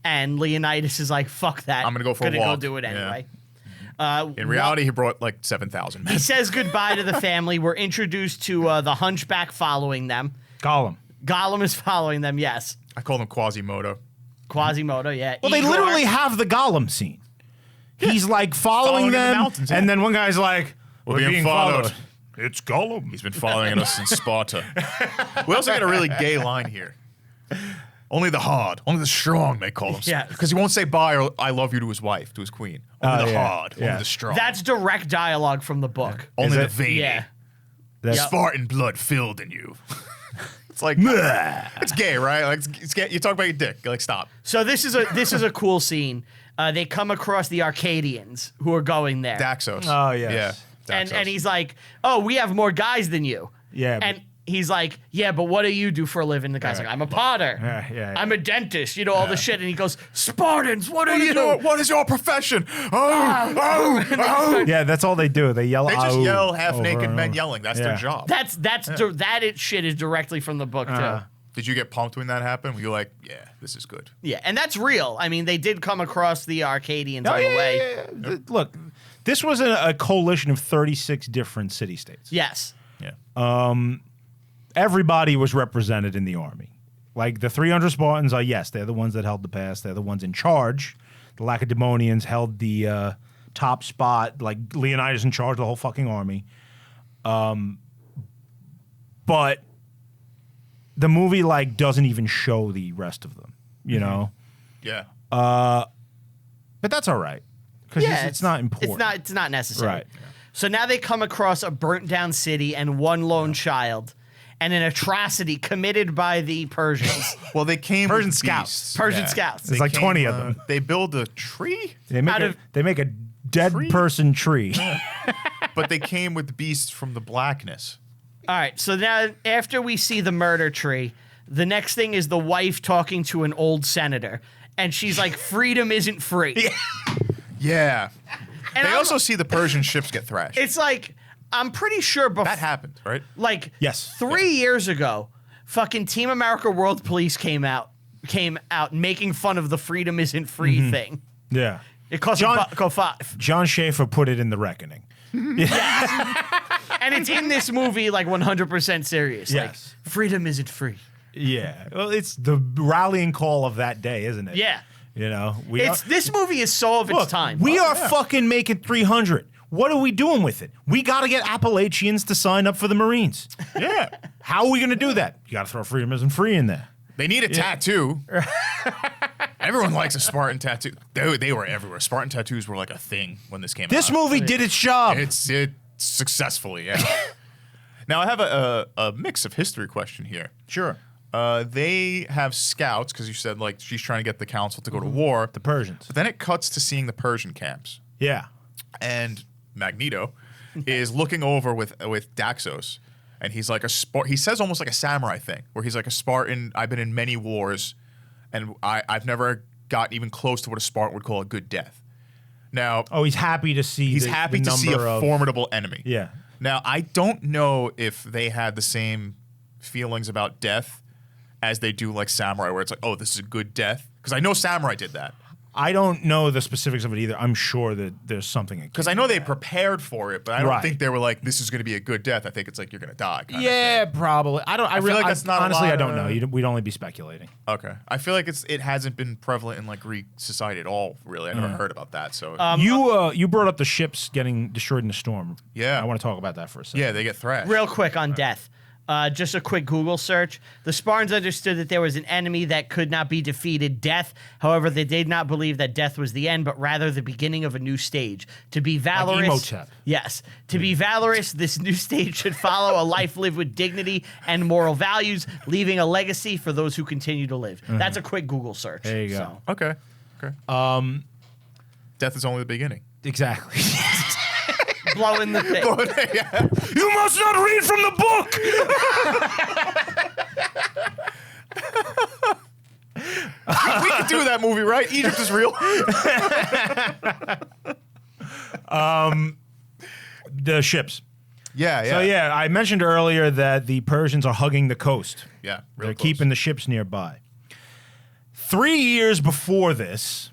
And Leonidas is like, fuck that. I'm gonna go for a Go walk. do it Yeah. anyway. In reality, he brought like 7,000 men. He says goodbye to the family. We're introduced to the Hunchback following them. Gollum. Gollum is following them, yes. I call him Quasimodo. Quasimodo, yeah. Well, they Igor. literally have the Gollum scene. He's like following Following in the them, mountains, yeah. and then one guy's like, We're "We're being followed." It's Gollum. He's been following us in Sparta. We also get a really gay line here. Only the hard, only the strong may call him. Yeah. Because he won't say bye or I love you to his wife, to his queen. Only the hard, only the strong. That's direct dialogue from the book. only the Is it? veiny. Yeah. That's- Yep. Spartan blood filled in you. It's like, it's gay, right? Like, it's gay. You talk about your dick. Like, stop. So this is a cool scene. They come across the Arcadians who are going there. Daxos. Oh, yes. Yeah. and Daxos. he's like, "Oh, we have more guys than you." Yeah, but- And he's like, "Yeah, but what do you do for a living?" The guy's like, "I'm a potter. Yeah. I'm a dentist. You know all the shit." And he goes, "Spartans, what are you?" What is your profession? Oh. Yeah, that's all they do. They yell. They just "Ow," yell over half-naked and men over. yelling. That's Yeah. their job. That shit is directly from the book too. Did you get pumped when that happened? Were you like, yeah, this is good? Yeah, and that's real. I mean, they did come across the Arcadians Oh, on yeah, the way. yeah, yeah. Look, this was a coalition of 36 different city-states. Yes. Yeah. Everybody was represented in the army. Like the 300 Spartans are, yes, they're the ones that held the pass. They're the ones in charge. The Lacedaemonians held the top spot. Like Leonidas in charge of the whole fucking army. But the movie like doesn't even show the rest of them. You know, Yeah. But that's all right because it's not important. It's not necessary. Right. Yeah. So now they come across a burnt down city and one lone child, and an atrocity committed by the Persians. Well, they came Persian with scouts. beasts. Persian scouts. There's like 20 of them. They build a tree, They make a dead Tree? person tree. but they came with beasts from the blackness. All right. So now, after we see the murder tree, the next thing is the wife talking to an old senator, and she's like, "Freedom isn't free." Yeah. And They also see the Persian ships get thrashed. It's like, I'm pretty sure before That happened, right? like Yes. 3 years ago, fucking Team America World Police came out making fun of the "freedom isn't free" thing. Yeah. It cost go $5. John Schaefer put it in The Reckoning. And it's in this movie like 100% serious. Yes. Like, freedom isn't free. Yeah. Well, it's the rallying call of that day, isn't it? Yeah. You know, This movie is so of its Look, time. we are fucking making 300. What are we doing with it? We got to get Appalachians to sign up for the Marines. Yeah. How are we going to do that? You got to throw freedom isn't free in there. They need a tattoo. Everyone likes a Spartan tattoo. They were everywhere. Spartan tattoos were like a thing when this came out. This movie did its job. It successfully, yeah. Now, I have a mix of history question here. Sure. They have scouts, because you said, like, she's trying to get the council to go to war. The Persians. But then it cuts to seeing the Persian camps. Yeah. And Magneto is looking over with Daxos. And he's like he says almost like a samurai thing, where he's like a Spartan. I've been in many wars, and I've never got even close to what a Spartan would call a good death. Now, He's happy to see he's the happy to see a number of- formidable enemy. Yeah. Now, I don't know if they had the same feelings about death as they do like samurai, where it's like, oh, this is a good death. Because I know samurai did that. I don't know the specifics of it either. I'm sure that there's something. Because I know they prepared for it, but I don't Right. think they were like, this is going to be a good death. I think it's like, you're going to die. kind of Yeah, probably. I feel like that's not a honestly. lot I don't of- know. We'd only be speculating. thing. Okay. I feel like it hasn't been prevalent in like Greek society at all, really. I never heard about that. So, You brought up the ships getting destroyed in the storm. Yeah. I want to talk about that for a second. yeah, they get thrashed. Real quick on death. Just a quick Google search. The Spartans understood that there was an enemy that could not be defeated, death. However, they did not believe that death was the end, but rather the beginning of a new stage. To be valorous, Imhotep. yes. To be valorous, this new stage should follow a life lived with dignity and moral values, leaving a legacy for those who continue to live. That's a quick Google search. There you go. Okay. Death is only the beginning. Exactly. Blowing the thing. You must not read from the book. We could do that movie, right? Egypt is real. The ships. Yeah, yeah. So yeah, I mentioned earlier that the Persians are hugging the coast. Yeah, real They're close. keeping the ships nearby. 3 years before this,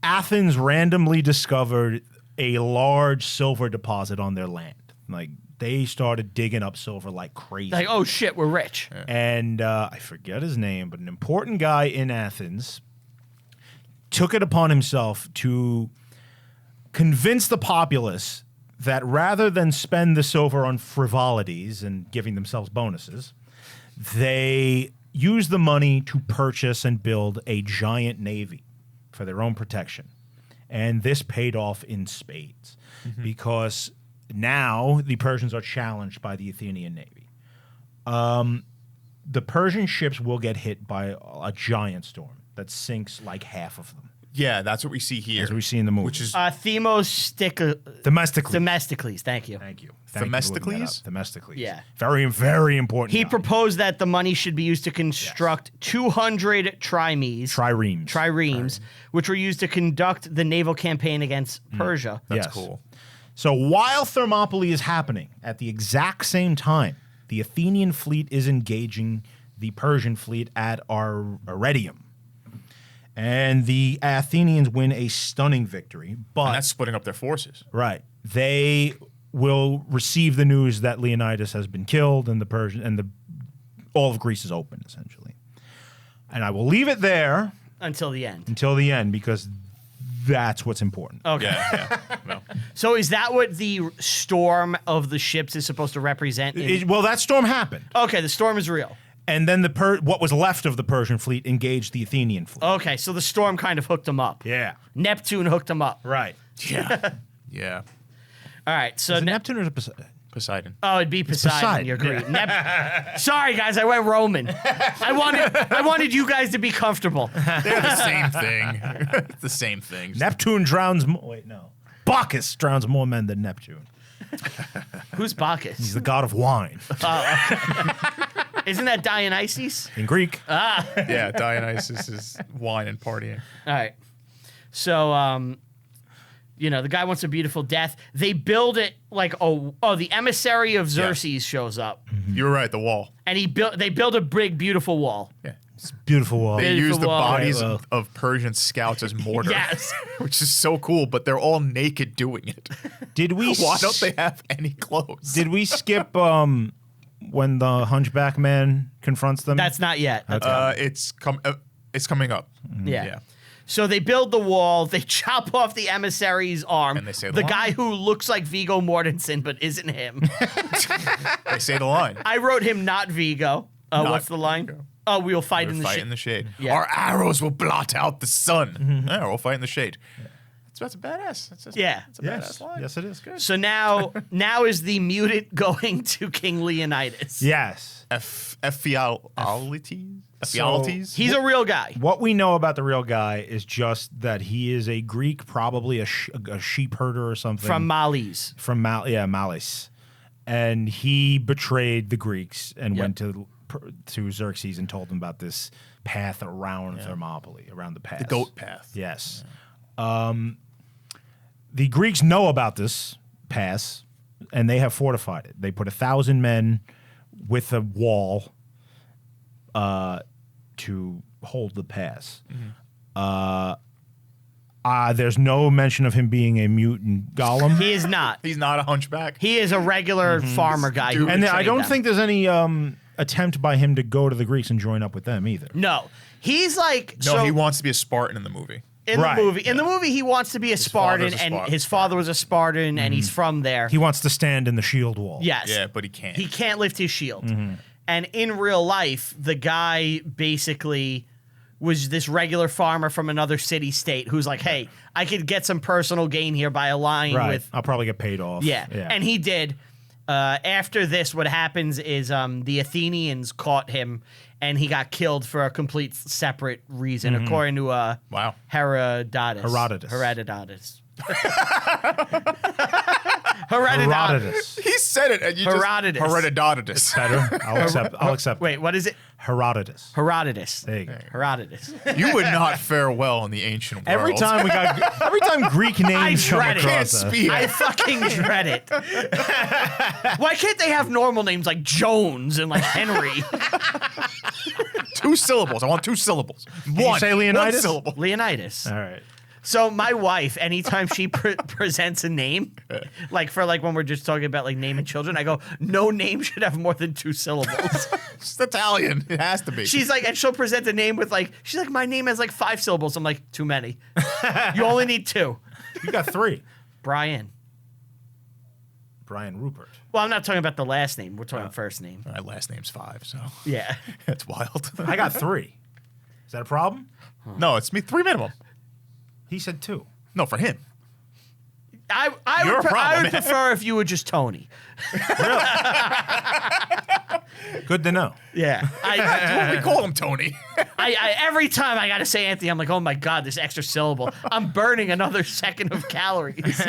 Athens randomly discovered a large silver deposit on their land. Like, they started digging up silver like crazy. Like, oh shit, we're rich. And I forget his name, but an important guy in Athens took it upon himself to convince the populace that rather than spend the silver on frivolities and giving themselves bonuses, they use the money to purchase and build a giant navy for their own protection. And this paid off in spades because now the Persians are challenged by the Athenian navy. The Persian ships will get hit by a giant storm that sinks like half of them, Yeah, that's what we see here. as we see in the movie. Which is Themistocles. Themistocles, thank you. Thank you. Themistocles? Themistocles. Yeah. Very, very important. He guy. proposed that the money should be used to construct 200 triremes, which were used to conduct the naval campaign against Persia. that's Yes. cool. So while Thermopylae is happening, at the exact same time, the Athenian fleet is engaging the Persian fleet at Arretium. And the Athenians win a stunning victory, but And that's splitting up their forces. right, they will receive the news that Leonidas has been killed and the Persian and all of Greece is open essentially. And I will leave it there Until the end. until the end because that's what's important. Okay. Yeah. No. So is that what the storm of the ships is supposed to represent? Well, that storm happened. Okay, the storm is real. And then what was left of the Persian fleet engaged the Athenian fleet. Okay, so the storm kind of hooked them up. Yeah. Neptune hooked them up. Right. Yeah. Yeah. All right, so Is it Neptune or Poseidon? Poseidon. Oh, it'd be Poseidon. Poseidon, You're great. Sorry, guys, I went Roman. I wanted you guys to be comfortable. They're the same thing. It's the same thing. Neptune drowns wait, no. Bacchus drowns more men than Neptune. Who's Bacchus? He's the god of wine. Isn't that Dionysus? In Greek. Yeah, Dionysus is wine and partying. All right. So, the guy wants a beautiful death. They build it like, the emissary of Xerxes shows up. You were right, the wall. And they build a big, beautiful wall. Yeah. It's a beautiful wall. They Beautiful use the wall. bodies Right, well. of Persian scouts as mortar. Yes. Which is so cool, but they're all naked doing it. Did we Why don't they have any clothes? Did we skip when the Hunchback man confronts them? That's not yet. It's coming up. Yeah. Yeah. So they build the wall. They chop off the emissary's arm. And they say the the line. guy who looks like Viggo Mortensen but isn't him. They say the line. I wrote him not Vigo. Not What's the line? Vigo. Oh, we'll fight We'll in the fight shade. in the shade. Yeah. Our arrows will blot out the sun. Yeah, we'll fight in the shade. That's a badass. That's Yeah. That's a badass line. Yes, it is. Good. So now is the mutant going to King Leonidas. Yes. Ephialites? He's a real guy. What we know about the real guy is just that he is a Greek, probably a sheep herder or something. From Mali's. From Malis. And he betrayed the Greeks and Yep. went to Xerxes and told him about this path around Thermopylae, around the pass. The goat path. Yes. The Greeks know about this pass, and they have fortified it. They put 1,000 men with a wall to hold the pass. There's no mention of him being a mutant golem. He is not. He's not a hunchback. He is a regular farmer guy. Who And I betrayed don't them. think there's any attempt by him to go to the Greeks and join up with them either. No. He's like No, he wants to be a Spartan in the movie. in Right. the movie. In the movie, he wants to be a Spartan, father's a and Spartan. his father was a Spartan, and he's from there. He wants to stand in the shield wall. Yes. Yeah, but he can't. He can't lift his shield. And in real life, the guy basically was this regular farmer from another city state who's like, hey, I could get some personal gain here by aligning Right. with. I'll probably get paid off. Yeah. And he did. After this, what happens is the Athenians caught him and he got killed for a complete separate reason, according to Wow. Herodotus. Herodotus. Herodotus. He said it, and you Herodotus. just Herodotus. Better. I'll accept. Wait, what is it? Herodotus. Herodotus. There you go. Herodotus. You would not fare well in the ancient world. Every time Greek names come dread it. can't across us. speak. I fucking dread it. Why can't they have normal names like Jones and like Henry? 2 syllables. I want 2 syllables. you say Leonidas? 1 syllable. Leonidas. All right. So my wife, anytime she presents a name, like when we're just talking about like naming children, I go, no name should have more than 2 syllables. It's Italian. It has to be. She's like, and she'll present a name with like, she's like, my name has like 5 syllables. I'm like, too many. You only need 2. You got 3. Brian. Brian Rupert. Well, I'm not talking about the last name. We're talking first name. My last name's 5, so Yeah. that's wild. I got 3. Is that a problem? No, it's me 3 minimum. He said 2. No, for him. I You're would, a problem, I would man. prefer if you were just Tony. Good to know. Yeah. We call him Tony. I every time I gotta say Anthony, I'm like, oh my god, this extra syllable. I'm burning another second of calories.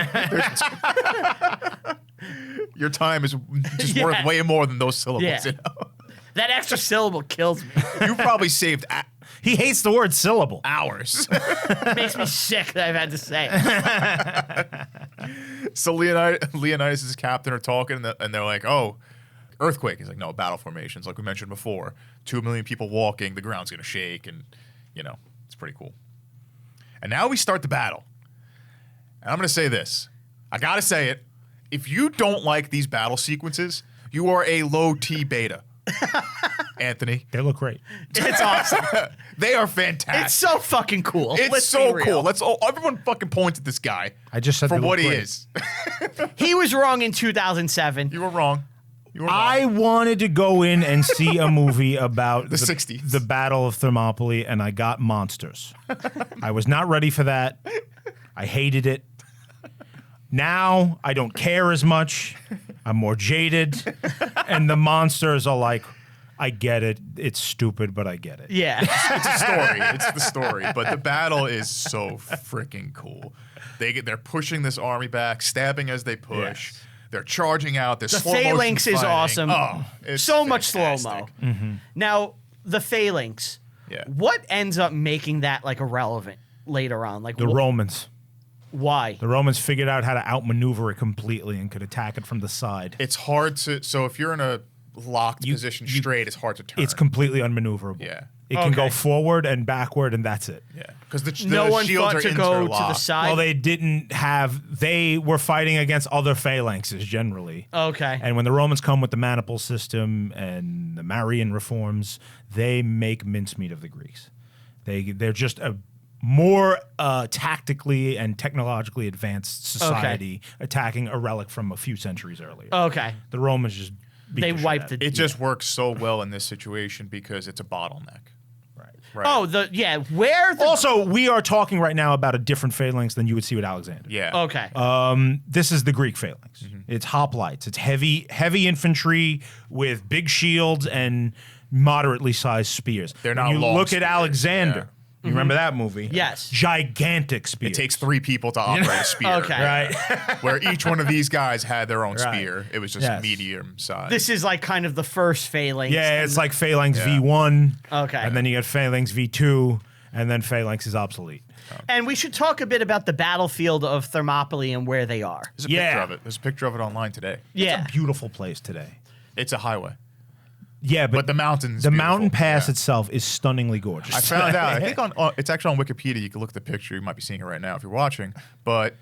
Your time is just Yeah. worth way more than those syllables. Yeah. You know? That extra syllable kills me. You probably saved He hates the word syllable. hours. It makes me sick that I've had to say it. So Leonidas' his captain are talking, and they're like, "Oh, earthquake." He's like, "No, battle formations, like we mentioned before. 2 million people walking, the ground's gonna shake, and it's pretty cool." And now we start the battle. And I'm gonna say this. I gotta say it. If you don't like these battle sequences, you are a low T beta. Anthony, They look great. It's awesome. they are fantastic. It's so fucking cool. It's Let's so be cool. real. Everyone fucking points at this guy I just said for they look what he great. is. He was wrong in 2007. You were wrong. You were I wrong. wanted to go in and see a movie about The 60s. the Battle of Thermopylae, and I got monsters. I was not ready for that. I hated it. Now I don't care as much. I'm more jaded, and the monsters are like, I get it. It's stupid, but I get it. Yeah. It's a story. It's the story. But the battle is so freaking cool. They're pushing this army back, stabbing as they push. Yes. They're charging out. There's The slow motion phalanx is fighting. awesome. Oh, it's So much fantastic. slow-mo. Now, the phalanx. Yeah. What ends up making that like irrelevant later on? Like The Romans. why? The Romans figured out how to outmaneuver it completely and could attack it from the side. It's hard to. So if you're in a locked position straight, it's hard to turn. It's completely unmaneuverable. Yeah. It can go Okay. forward and backward, and that's it. Yeah. Because the No one shields thought are to go to the interlocked. side. Well, they didn't have. They were fighting against other phalanxes generally. Okay. And when the Romans come with the maniple system and the Marian reforms, they make mincemeat of the Greeks. They're just a more tactically and technologically advanced society attacking a relic from a few centuries earlier. Okay. The Romans just beat They the shit wiped out of it. It just works so well in this situation because it's a bottleneck. Right. Right. Oh, where the Also, we are talking right now about a different phalanx than you would see with Alexander. Yeah. Okay. This is the Greek phalanx. It's hoplites. It's heavy infantry with big shields and moderately sized spears. They're When not you long look spears, at Alexander. You remember that movie? Yes. Gigantic spears. It takes 3 people to operate a spear. Okay. right. Where each one of these guys had their own Right. spear. It was just Yes. medium size. This is like kind of the first phalanx. Yeah, it's like Phalanx Yeah. V1. Okay. And then you get Phalanx V2, and then Phalanx is obsolete. And we should talk a bit about the battlefield of Thermopylae and where they are. There's a picture of it. There's a picture of it online today. Yeah. It's a beautiful place today. It's a highway. Yeah, But the mountain's the beautiful. mountain pass Yeah. itself is stunningly gorgeous. I found out. I think it's actually on Wikipedia. You can look at the picture. You might be seeing it right now if you're watching. But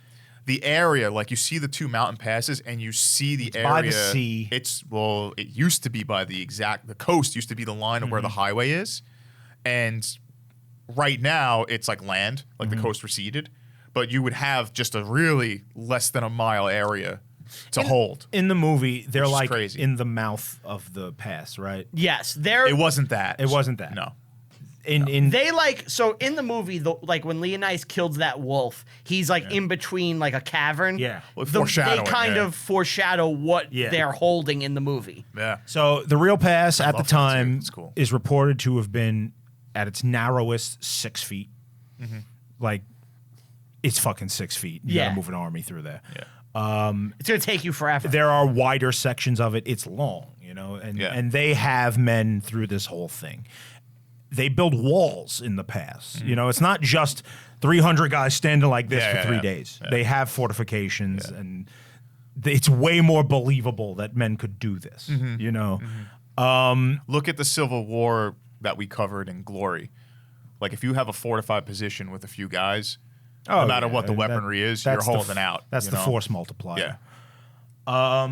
the area, like you see the 2 mountain passes, and you see the area by the sea. It used to be by the coast used to be the line of where the highway is, and right now it's like land, like the coast receded. But you would have just a really less than a mile area to hold. In the movie, they're Which is like crazy. in the mouth of the pass, right? Yes. They're It wasn't that. It wasn't that. No. In they so in the movie, like when Leonidas kills that wolf, he's like in between like a cavern. Yeah. Well, They foreshadowing, kind yeah. of foreshadow what Yeah. they're holding in the movie. Yeah. So the real pass at the love that too. time It's cool. is reported to have been at its narrowest 6 feet. Like, it's fucking 6 feet. You Yeah. gotta move an army through there. Yeah. It's gonna take you forever. There are wider sections of it. It's long, and Yeah. and they have men through this whole thing. They build walls in the pass. It's not just 300 guys standing like this for 3 days. Yeah. They have fortifications, and it's way more believable that men could do this. Look at the Civil War that we covered in Glory. Like, if you have a fortified position with a few guys, no matter what the weaponry is, you're holding out. That's you the know? force multiplier. Yeah.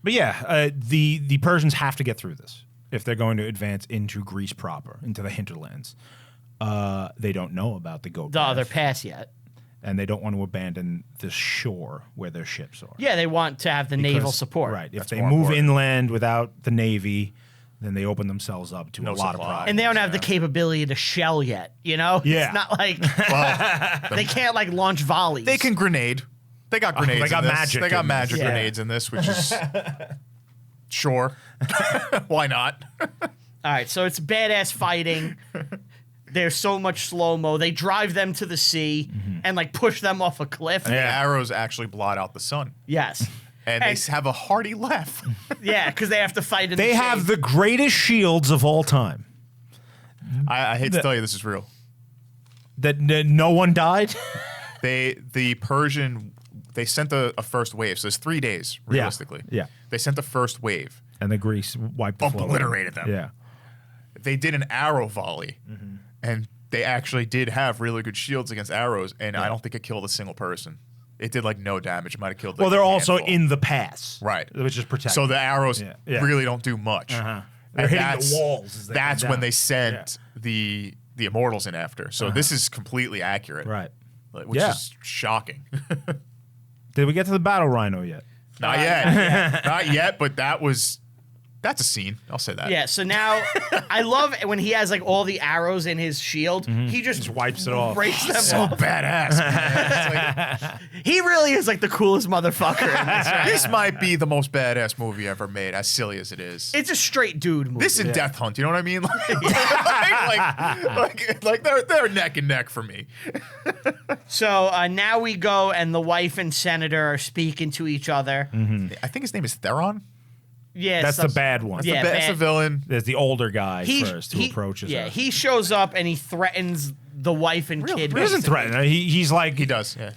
But yeah, the Persians have to get through this if they're going to advance into Greece proper, into the hinterlands. They don't know about the Go the other Path, pass yet. and they don't want to abandon the shore where their ships are. Yeah, they want to have the naval Because- support. Right. If That's they more move important. inland without the navy, then they open themselves up to No a lot of supply. problems. And they don't have the capability to shell yet, Yeah. It's not like they can't like launch volleys. They can grenade. They got grenades. they got in this. magic They got in magic this. Yeah. grenades in this, which is sure. Why not? All right, so it's badass fighting. There's so much slow-mo. They drive them to the sea and like push them off a cliff. The arrows actually blot out the sun, Yes. and they have a hearty laugh. Yeah, because they have to fight in They the have shade. the greatest shields of all time. I hate to tell you, this is real. That no one died. The Persian, they sent a first wave. So there's 3 days realistically. Yeah. They sent the first wave, And the Greeks wiped the floor. obliterated them. Yeah. They did an arrow volley, and they actually did have really good shields against arrows. And I don't think it killed a single person. It did like no damage. It might have killed. Like, Well, they're a also handful. in the pass. Right. Which is protected. So the arrows Yeah. really don't do much. They're And hitting that's- the walls as they That's come when down. they sent the immortals in after. So this is completely accurate. Right. Which Yeah. is shocking. Did we get to the battle rhino yet? Not yet. Not yet, but that's a scene. I'll say that. Yeah, so now I love when he has like all the arrows in his shield. He just wipes it off. breaks them So off. badass, man. It's like, He really is like the coolest motherfucker in this, right? this might be the most badass movie ever made, as silly as it is. It's a straight dude movie. This and Death Hunt, you know what I mean? Like they're neck and neck for me. So now we go, and the wife and senator are speaking to each other. I think his name is Theron. Yeah, That's the bad one. Yeah, That's the villain. There's the older guy first who approaches her. Yeah, he shows up and he threatens the wife and kid. He doesn't basically. threaten her. He's like, He does. Yeah.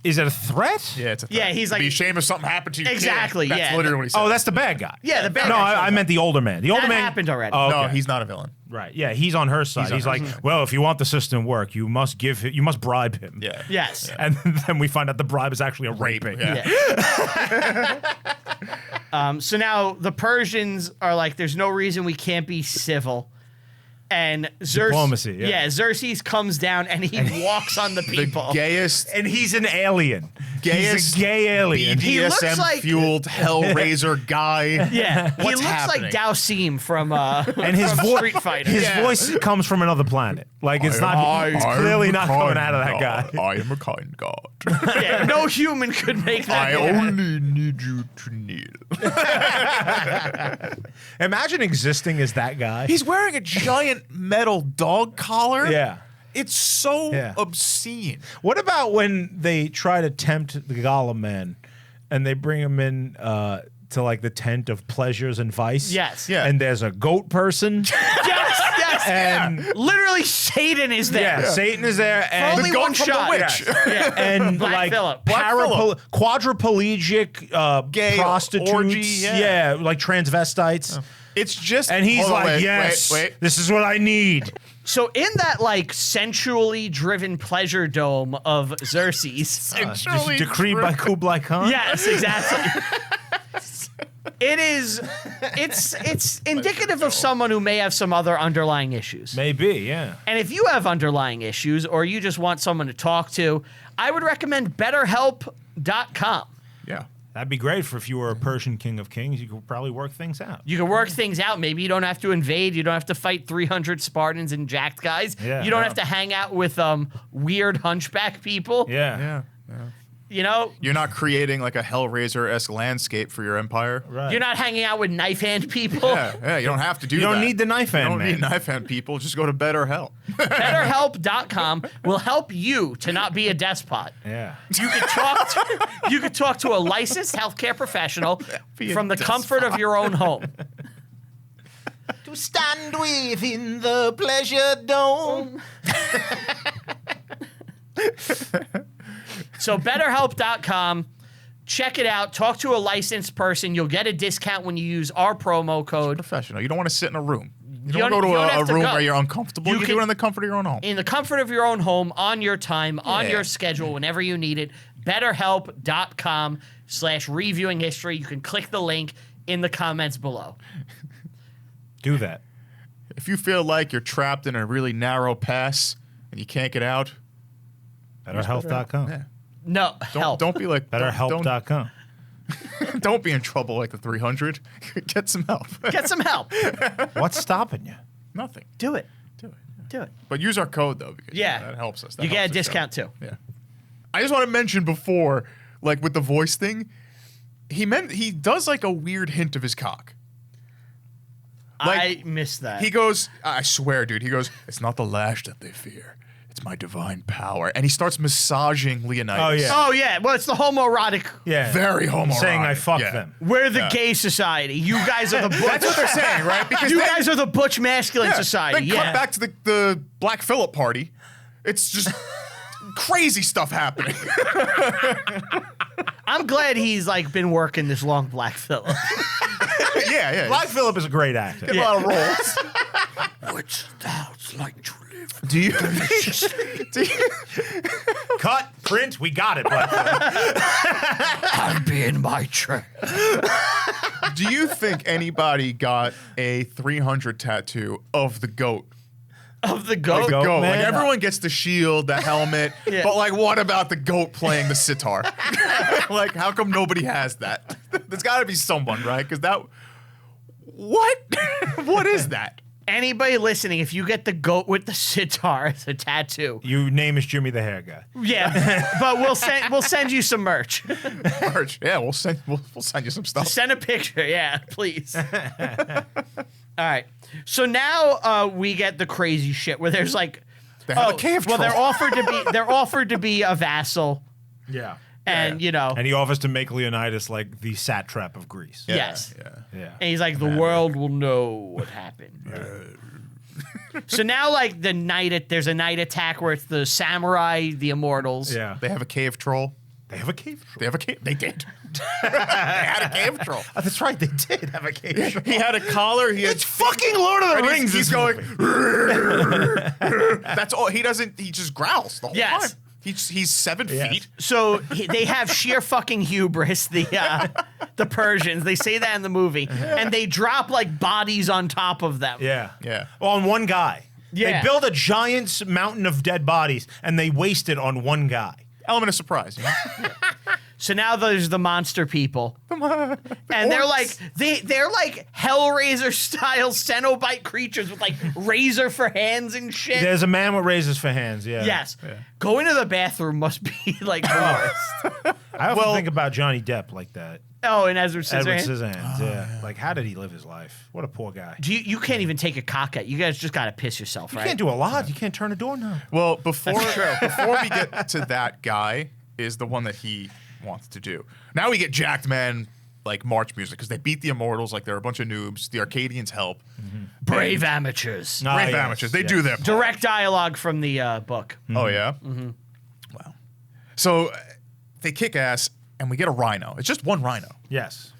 is it a threat? Yeah, it's a threat. Yeah, he's like- be ashamed if something happened to you. Exactly, That's yeah. literally what he said. Oh, that's the bad guy. Yeah, the bad No, guy shows I up. meant the older man. The older That man happened already. Oh, okay. No, he's not a villain. Right. Yeah, he's on her side. He's like, well, if you want the system to work, you must bribe him. Yeah. Yes. And then we find out the bribe is actually a raping. Yeah. So now the Persians are like, there's no reason we can't be civil. And Diplomacy, yeah. Xerxes comes down and he walks on the people. Gayest, And he's an alien. Gayest He's a gay alien. He looks like- BDSM-fueled Hellraiser guy. Yeah, he What's looks happening? like Dalsim from And his from voice, Street Fighter. his Yeah. voice comes from another planet. Like it's it's clearly not coming out of that guy. I am a kind God. Yeah, no human could make that. I only need you to kneel. Imagine existing as that guy. He's wearing a giant metal dog collar. Yeah. It's so Yeah. obscene. What about when they try to tempt the Gollum man and they bring him in to like the tent of pleasures and vice? Yes. Yeah. And there's a goat person. Yes. And Literally, Satan is there. yeah, Satan is there. And Only The goat one from shot. the witch. Yeah. and Black like Phillip. quadriplegic Gay prostitutes, orgy, yeah. like transvestites. It's just. And he's hold on, like, wait, yes, wait. this is what I need. So in that like sensually driven pleasure dome of Xerxes. Actually, Decreed by Kublai Khan. Yes, exactly. It's indicative of someone who may have some other underlying issues. Maybe, yeah. And if you have underlying issues or you just want someone to talk to, I would recommend BetterHelp.com. Yeah. That'd be great for if you were a Persian king of kings. You could probably work things out. You can work things out. Maybe you don't have to invade. You don't have to fight 300 Spartans and jacked guys. Yeah, you don't yeah. have to hang out with weird hunchback people. Yeah. Yeah. You know, You're not creating like a Hellraiser-esque landscape for your empire. Right. you're not hanging out with knife hand people. Yeah, you don't have to do that. You don't need the knife hand, You don't man. need knife hand people. Just go to BetterHelp. BetterHelp.com will help you to not be a despot. Yeah. You could talk to a licensed healthcare professional Be a from the comfort of your own home. To stand within the pleasure dome. So BetterHelp.com, check it out. Talk to a licensed person. You'll get a discount when you use our promo code. Professional. You don't want to sit in a room. You don't- don't go to you don't a have to room go. where you're uncomfortable. You can do it in the comfort of your own home. In the comfort of your own home, on your time, on Yeah. your schedule, whenever you need it. BetterHelp.com/reviewing history. You can click the link in the comments below. Do that. If you feel like you're trapped in a really narrow pass and you can't get out, BetterHelp.com. yeah. No, help. Don't be like BetterHelp.com. Don't be in trouble like the 300. Get some help. Get some help. What's stopping you? Nothing. Do it. Do it. Do it. But use our code though, because Yeah. that helps us. That You get a helps the show. discount too. Yeah. I just want to mention before, like with the voice thing, he does like a weird hint of his cock. I missed that. He goes, I swear, dude. He goes, it's not the lash that they fear. It's my divine power. And he starts massaging Leonidas. Oh, yeah. Oh yeah, well it's the homoerotic. Yeah. Very homoerotic. Saying I fucked Yeah. them. We're the Yeah. gay society. You guys are the butch. That's what they're saying, right? Because You then- guys are the butch masculine yeah, society. Then Yeah. cut back to the Black Phillip party. It's just crazy stuff happening. I'm glad he's like been working this long, Black Phillip. yeah. Black Phillip is a great actor. A lot of roles. Which thou's like to live. Do you? Cut, print, we got it, Black Phillip. I'm being my train. Do you think anybody got a 300 tattoo of the goat Of the goat? goat, Goat. man. Like everyone gets the shield, the helmet, Yeah. but like, what about the goat playing the sitar? Like, how come nobody has that? There's got to be someone, right? Because that. What? What is that? Anybody listening, if you get the goat with the sitar as a tattoo, Your name is Jimmy the Hair Guy. yeah, but we'll send you some merch. Merch. Yeah, we'll send you some stuff. Send a picture, yeah, please. All right. So now we get the crazy shit where there's like, They have a cave well, troll. they're offered to be a vassal, Yeah. and you know, And he offers to make Leonidas like the satrap of Greece. Yeah, yes. Yeah. Yeah. And he's like, the world will know what happened. So now, like there's a night attack where it's the samurai, the immortals. Yeah. They have a cave troll. They have a cave troll. They have a cave. They did. They had a cave troll. Oh, that's right. They did have a cave troll. He had a collar. He had It's fucking Lord of the and Rings. He's this going. movie. That's all. He doesn't. He just growls the whole Yes. time. He's 7 Yes. feet. So they have sheer fucking hubris, the Persians. They say that in the movie, and they drop like bodies on top of them. Yeah. Yeah. On one guy. Yeah. They build a giant mountain of dead bodies and they waste it on one guy. Element of surprise. You know? So now there's the monster people, and they're orcs. like they're like Hellraiser style Cenobite creatures with like razor for hands and shit. There's a man with razors for hands. Yeah. Yes, going to the bathroom must be like the worst. I often think about Johnny Depp like that. Oh, and Edward Edward Scissorhands. Scissorhands. Yeah. Like, how did he live his life? What a poor guy. You can't even take a cock at. You guys just gotta piss yourself, You right? can't do a lot. You can't turn a doorknob. Well, before we get to that guy is the one that he wants to do. Now we get jacked man like march music because they beat the immortals like they're a bunch of noobs. The Arcadians help. Brave amateurs. Brave amateurs. They do their part. Direct dialogue from the book. Oh yeah. Mm-hmm. Wow. So they kick ass and we get a rhino. It's just one rhino. Yes.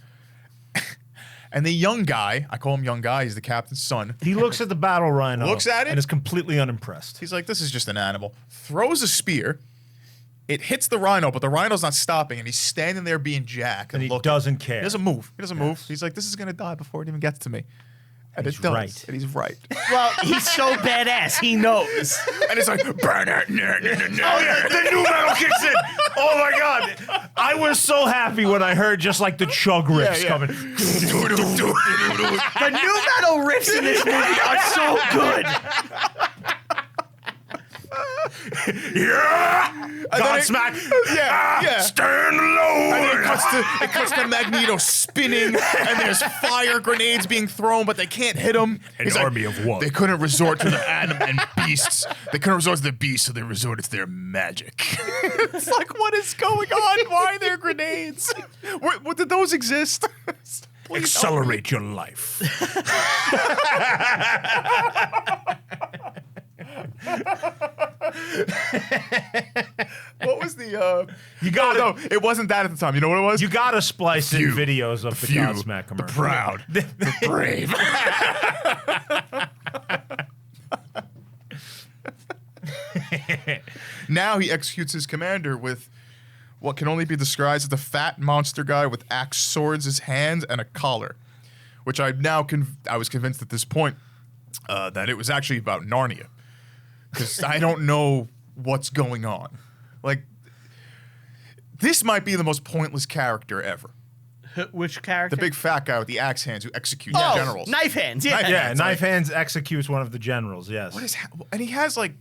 And the young guy, I call him young guy, he's the captain's son. He looks at the battle rhino. Looks at it? And is completely unimpressed. He's like, this is just an animal. Throws a spear. It hits the rhino, but the rhino's not stopping, and he's standing there being jacked And he looking. doesn't care. He doesn't move. He doesn't move. He's like, this is gonna die before it even gets to me. And He's it does. right. And he's right. Well, he's so badass. He knows. And it's like, burn it. Oh, yeah, the new metal kicks in. Oh my god. I was so happy when I heard just like the chug riffs yeah. coming. The new metal riffs in this movie are so good. Yeah. Godsmack. Yeah. Stand low. And then it cuts to Magneto spinning, and there's fire grenades being thrown, but they can't hit him. An army of what? They couldn't resort to the animal and beasts. They couldn't resort to the beasts, so they resorted to their magic. It's like, what is going on? Why are there grenades? What did those exist? Please Accelerate your life. What was the? You got No, it wasn't that at the time. You know what it was? You gotta splice in Few. videos of the Few, Godsmack the commercial. proud, the brave. Now he executes his commander with what can only be described as the fat monster guy with axe swords, his hands, and a collar. Which I was convinced at this point that it was actually about Narnia, because I don't know what's going on. Like, this might be the most pointless character ever. Which character? The big fat guy with the axe hands who executes oh, generals. Knife hands. Yeah. Knife Yeah, It's Knife like- Hands executes one of the generals, yes. What is and he has like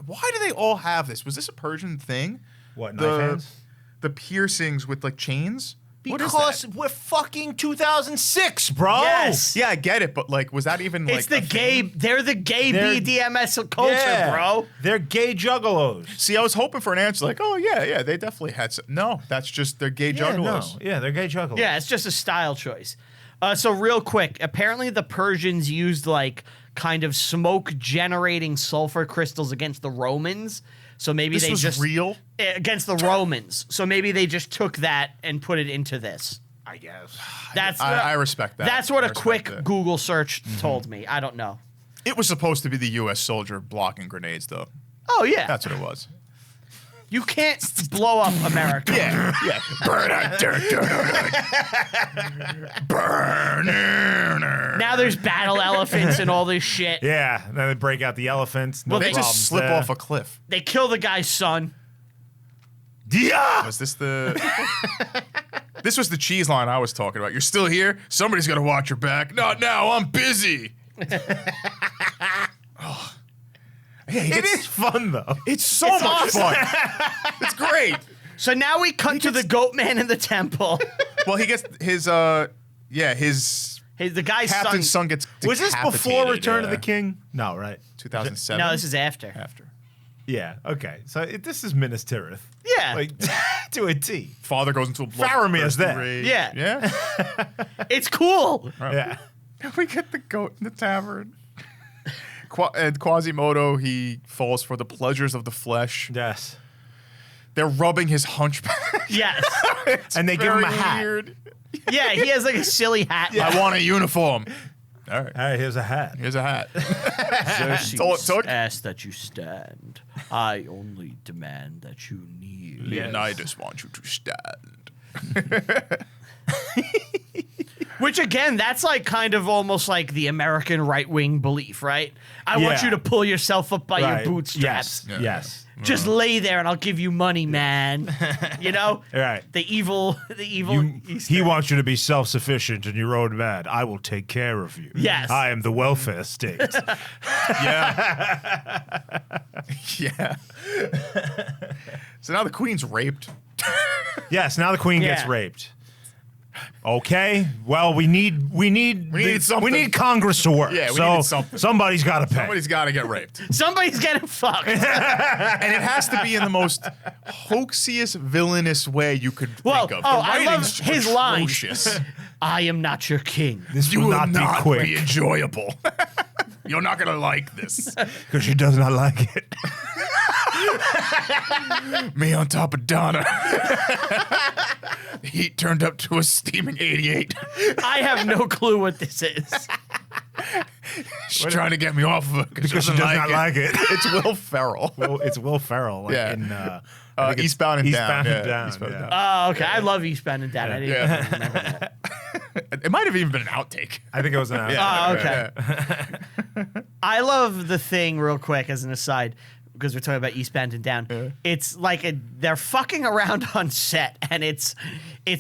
why do they all have this? Was this a Persian thing? What, Knife the, Hands? The piercings with like chains? What is Because that? we're fucking 2006, bro. Yes. Yeah, I get it, but like, was that even It's like the gay. They're the gay They're- BDMS culture, Yeah. bro. They're gay juggalos. See, I was hoping for an answer like, oh yeah, they definitely had some. No, that's just they're gay juggalos. Yeah, they're gay juggalos. Yeah, it's just a style choice. So real quick, apparently the Persians used like kind of smoke generating sulfur crystals against the Romans. So maybe This they was just real? against the Romans. So maybe they just took that and put it into this. I guess. That's I respect that. That's what I a quick respect it. Google search told me. I don't know. It was supposed to be the U.S. soldier blocking grenades, though. Oh yeah. That's what it was. You can't blow up America. Yeah. Burn out, dirt. Burn. Now there's battle elephants and all this shit. Yeah, then they break out the elephants. Well, They just slip off a cliff. They kill the guy's son. Yeah. Was this the... This was the cheese line I was talking about. You're still here? Somebody's got to watch your back. Not now. I'm busy. Oh. Yeah, It is fun though. It's so much fun. It's great. So now we cut to the goat man in the temple. Well, he gets his the guy's captain's son gets Was this before decapitated, Return of the King? No, right? 2007. No, this is after. after. Yeah. Okay. So this is Minas Tirith. Yeah. Like to a T. Father goes into a Faramir's there. rage. Yeah. Yeah. It's cool. Yeah. We get the goat in the tavern. And Quasimodo, he falls for the pleasures of the flesh. Yes. They're rubbing his hunchback. Yes. And they give him a Very hat. weird. Yeah, he has like a silly hat. I want a uniform. All right. All right, here's a hat. Here's a hat. Xerxes took. ask that you stand. I only demand that you kneel. Leonidas wants you to stand. Which again, that's like kind of almost like the American right-wing belief, right? I want Yeah. you to pull yourself up by Right. your bootstraps. Yes. Yes. Just lay there and I'll give you money, man. You know? Right. The evil He wants you to be self-sufficient in your own man. I will take care of you. Yes. I am the welfare state. Yeah. Yeah. So now the queen's raped. Yes. Now the queen gets Yeah. raped. Okay. Well, we need something. We need Congress to work. Yeah, we so needed something. somebody's got to pay. Somebody's got to get raped. Somebody's getting fucked. And it has to be in the most hoaxiest, villainous way you could Well, think of. oh, The I love writing's his lines. atrocious. I am not your king. This You will will not be not quick be enjoyable. You're not going to like this. because she does not like it. Me on top of Donna. The heat turned up to a steaming 88. I have no clue what this is. She's trying to get me off of it Because she does not like it. It's Will Ferrell. Well, it's Will Ferrell. Like Yeah. in I think it's Eastbound and Down. Eastbound and Yeah, Down. Eastbound and yeah. Down. Oh, okay. I love Eastbound and Down. I didn't Yeah. even remember that. It might have even been an outtake. I think it was an. Oh, okay. Yeah. I love the thing, real quick, as an aside, because we're talking about Eastbound and Down. Yeah. It's like they're fucking around on set, and it's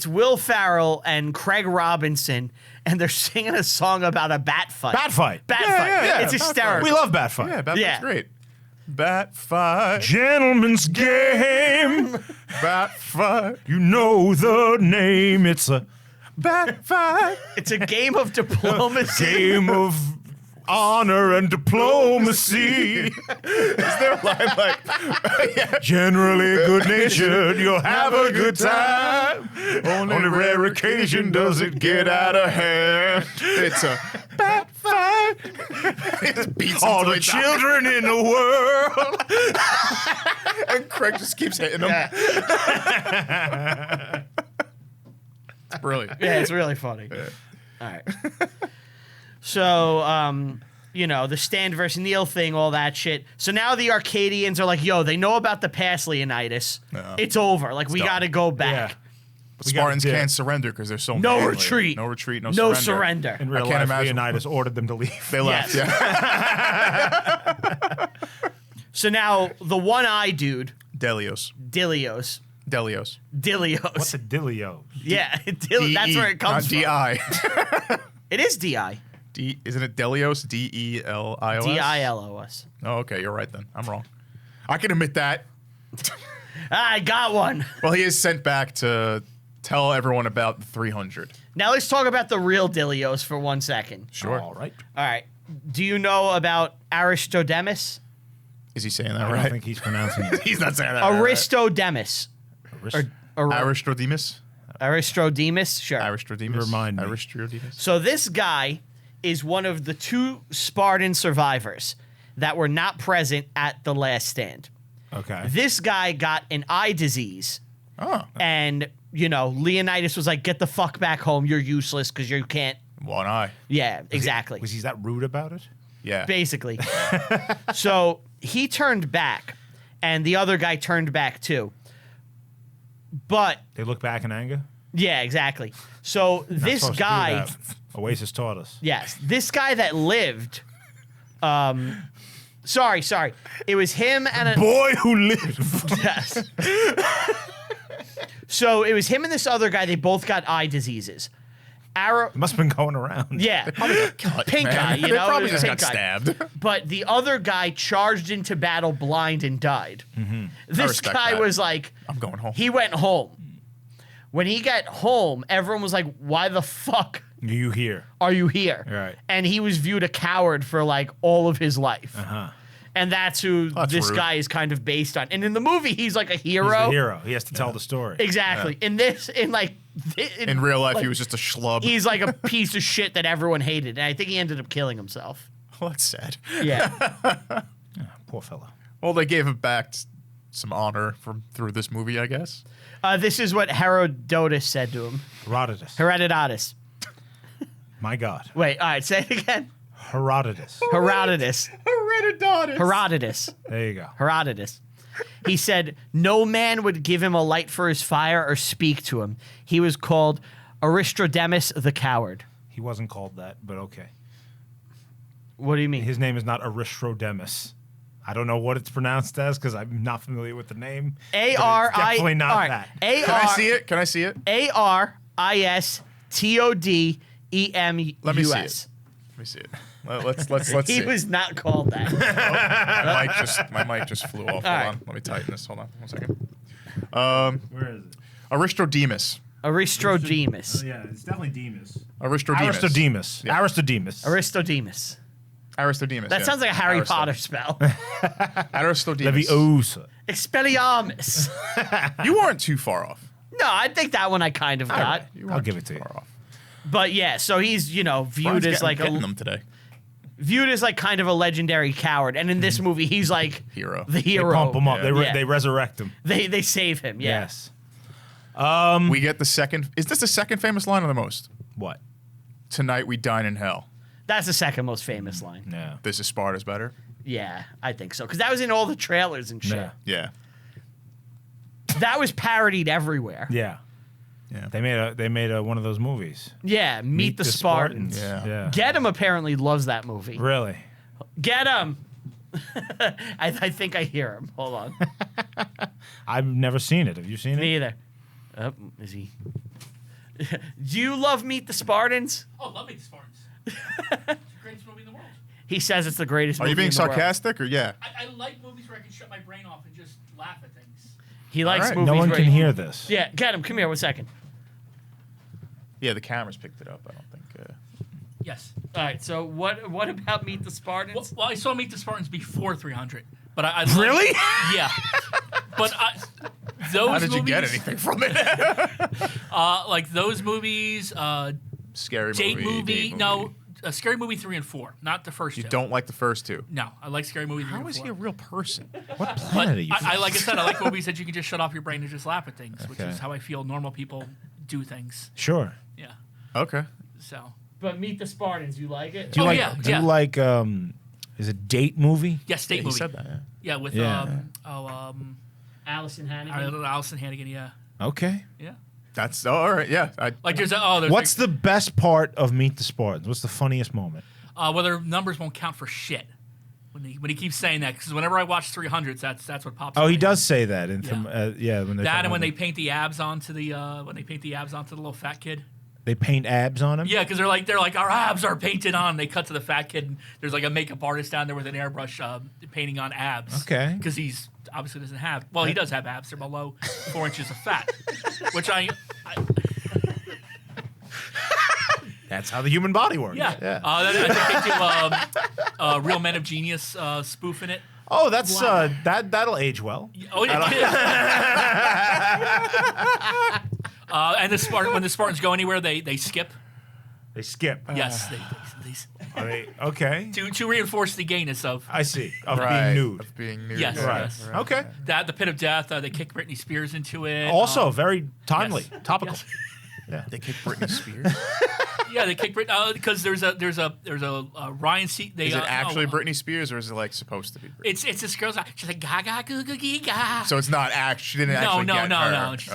Will Ferrell and Craig Robinson, and they're singing a song about a bat fight. Bat fight. Bat Yeah, fight. yeah, It's bat hysterical. We love bat fight. Yeah, Bat Yeah. Fight's great. Bat fight. Gentleman's game. Bat fight. You know the name. It's a Bat fight. It's a game of diplomacy. game of honor and diplomacy. Is there a line like, Generally good-natured, you'll have a good time. Only rare occasion does it get out of hand. it's a bat fight? It beats him All till the he dies. children in the world. And Craig just keeps hitting him. It's brilliant. Yeah, it's really funny. All right. So, you know, the stand versus kneel thing, all that shit. So now the Arcadians are like, yo, they know about the past, Leonidas. It's over. Like, we done. got to go back. Yeah. But Spartans dip. can't surrender because they're so No manly. retreat. No retreat, no No surrender. surrender. In real I can't life, imagine- Leonidas ordered them to leave. They left, Yes. yeah. So now the one-eye dude, Delios. Dilios. Delios. What's a dilio? Yeah, that's where it comes from. D-I. It is D-I. Isn't it Delios? D-E-L-I-O-S? D-I-L-O-S. Oh, okay, you're right then. I'm wrong. I can admit that. I got one. Well, he is sent back to tell everyone about the 300. Now let's talk about the real Dilios for 1 second. Sure. All right. All right. Do you know about Aristodemus? Is he saying that I right? don't think he's pronouncing it. He's not saying that right. Aristodemus. Aristodemus? Aristodemus? Sure. Aristodemus? Remind me. Aristodemus? So this guy is one of the 2 Spartan survivors that were not present at the last stand. Okay. This guy got an eye disease, Oh. and, you know, Leonidas was like, get the fuck back home. You're useless because you can't. One eye. Yeah, exactly. Was he that rude about it? Yeah. Basically. So he turned back, and the other guy turned back too. But They look back in anger. yeah, exactly. So Not this supposed to do guy, that. Oasis taught us. yes, this guy that lived. Sorry, it was him and a Boy who lived. yes. So it was him and this other guy. They both got eye diseases. Arrow. Must have been going around. Yeah, Cut, pink man. eye. You They know, probably it was just a got pink eye. stabbed. But the other guy charged into battle blind and died. This respect guy that. was like, I'm going home. he went home. When he got home, everyone was like, why the fuck You here? are you here? Right. And he was viewed a coward for like all of his life. Uh-huh. And that's who That's this rude. guy is kind of based on. And in the movie, he's like a He's hero. the hero. He has to tell the story. Exactly. In this, in In real life, like, he was just a schlub. he's like a piece of shit that everyone hated. And I think he ended up killing himself. Well, that's sad. Yeah. Poor fellow. Well, they gave him back some honor through this movie, I guess. This is what Herodotus said to him. Herodotus. My God. Wait, all right, say it again. Herodotus. Herodotus. Herodotus. There you go. Herodotus. He said, no man would give him a light for his fire or speak to him. He was called Aristodemus the coward. He wasn't called that, but okay. What do you mean? His name is not Aristodemus. I don't know what it's pronounced as because I'm not familiar with the name. A-R-I... Definitely not all right, that. A-R... Can I see it? Can I see it? A-R-I-S-T-O-D-E-M-U-S. Let me see it. Let me see it. Let's see. He was not called that. My mic just flew off. Hold right. on. Let me tighten this. Hold on 1 second. Where is it? Aristodemus. Aristodemus. Yeah, it's definitely Demas. Aristodemus. Aristodemus. Yeah. Aristodemus. Aristodemus. Aristodemus. That yeah. sounds like a Harry Aristo- Potter spell. Aristodemus. Leviosa. Expelliarmus. You weren't too far off. No, I think that one I kind of got. You I'll weren't give too it to you. far off. But yeah, so he's, you know, viewed Brian's as like getting them today. viewed as like kind of a legendary coward. And in this movie, he's like Hero. the They hero. pump him up. Yeah. They resurrect him. They save him. Yeah. Yes. We get the second. Is this the second famous line or the most? What? Tonight we dine in hell. That's the second most famous line. Yeah. This is Sparta's better. Yeah, I think so. Because that was in all the trailers and shit. Yeah. Yeah. That was parodied everywhere. Yeah. Yeah. They made one of those movies. Yeah, Meet the Spartans. Yeah. Get him apparently loves that movie. Really? Get him. I think I hear him. Hold on. I've never seen it. Have you seen Me it? either. Oh, is he? Do you love Meet the Spartans? Oh, love Meet the Spartans. It's the greatest movie in the world. He says it's the greatest Are movie you being in the world. sarcastic or yeah? I like movies where I can shut my brain off and just laugh at things. He likes All right. movies No one where can he- hear this. Yeah, get him. Come here 1 second. Yeah, the cameras picked it up. I don't think. Yes. All right, so what about Meet the Spartans? Well, I saw Meet the Spartans before 300, but I Really? Yeah. But those How did you get movies, anything from it? like those movies, Scary date movie. movie. date No, Scary Movie 3 and 4, not the first You two. don't like the first two. No, I like Scary Movie 3 How and is 4. he a real person? What But planet are you? I like I said, I like movies that you can just shut off your brain and just laugh at things, which Okay. is how I feel normal people do things. Sure. Yeah. Okay. So. But Meet the Spartans, you like it? Do you Oh, like? yeah, Do yeah. you like? Is it date movie? Yeah, State He movie. said that. Yeah. Yeah, with Yeah. Allison Hannigan. Allison Hannigan. Yeah, Okay. yeah. That's all right. Yeah. Like there's What's the best part of Meet the Spartans? What's the funniest moment? well, their numbers won't count for shit when he keeps saying that, because whenever I watch 300s, that's what pops. Oh, in he my does say that in Yeah. when they That and when they paint the abs onto the little fat kid. they paint abs on him. Yeah, because they're like our abs are painted on. They cut to the fat kid, and there's like a makeup artist down there with an airbrush painting on abs. Okay. Because he's obviously doesn't have. Well, he does have abs. They're below 4 inches of fat, which I That's how the human body works. yeah. I think they do Real Men of Genius spoof in it. Oh, that's that'll age well. Oh yeah. And when the Spartans go anywhere, they skip. They skip. Yes, they Are they okay? to reinforce the gayness of I see. Of Right. being nude. Of being nude. Yes, yeah. Right. yes. Okay. that the pit of death. They kick Britney Spears into it. Also, very timely, yes. topical. Yes. They kicked Britney Spears. Yeah, they kicked Britney because there's a Ryan C. Is it actually Britney Spears or is it like supposed to be Britney? It's this girl's like she's like gaga goo goo gee ga. So it's not she didn't actually get her. No. She's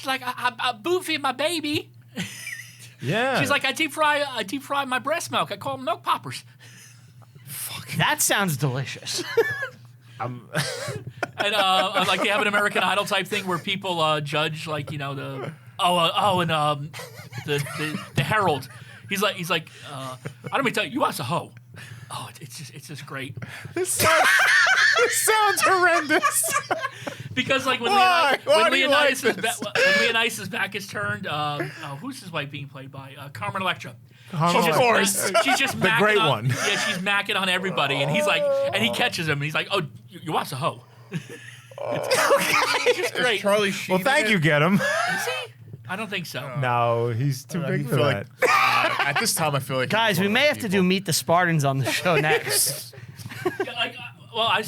like I boob feed my baby. Yeah. She's like I deep fry my breast milk. I call them milk poppers. That sounds delicious. And like they have an American Idol type thing where people judge like the Herald. He's like I don't mean to tell you watch a hoe. Oh, it's just great. This sounds horrendous. Because like when Leonidas' back is turned, who's his wife being played by? Carmen Electra. Of course. She's just The macking great on, one. Yeah, she's macking on everybody, and he's like, and he catches him, and he's like, "Oh, you watch a hoe." It's just great. Charlie Sheen. Well, thank you, get him. Is he? I don't think so. No, he's too big for that. At this time, I feel like Guys, we may have to do Meet the Spartans on the show next. Yeah, like,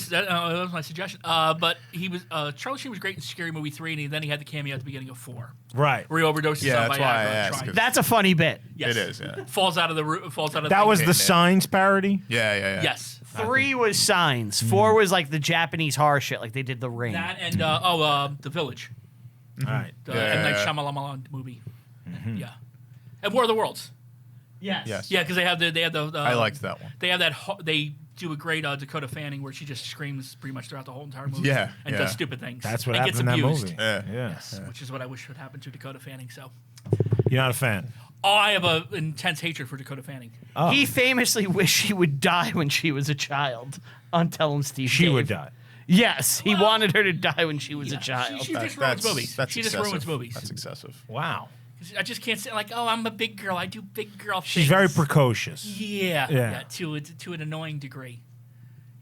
that was my suggestion. But he was Charlie Sheen was great in Scary Movie 3, and then he had the cameo at the beginning of 4, Right. where he overdoses Yeah, on that's why I Viagra. asked, trying- 'cause- That's a funny bit. Yes. It is, yeah. Falls out of the roof. Falls out of. That the was thing. the Signs parody? Yeah. Yes. 3 was Signs. 4 was like the Japanese horror shit, like they did The Ring. That and The Village. All right. The Yeah, M. Night yeah. Shyamalan movie. Yeah. And War of the Worlds. Yes. Yes. Yeah, because they have the I liked that one. They have that they do a great Dakota Fanning where she just screams pretty much throughout the whole entire movie. Yeah, and yeah. does stupid things. That's what and happened in that gets abused. movie. Yeah. Yes. Which is what I wish would happen to Dakota Fanning. So, You're not a fan? I have an intense hatred for Dakota Fanning. Oh. He famously wished she would die when she was a child on Tell 'em Steve She Dave. would die. Yes, he wanted her to die when she was a child. She just ruins movies. That's She just excessive. ruins movies. That's excessive. Wow. I just can't say like, oh, I'm a big girl. I do big girl things. She's very precocious. Yeah. To an annoying degree.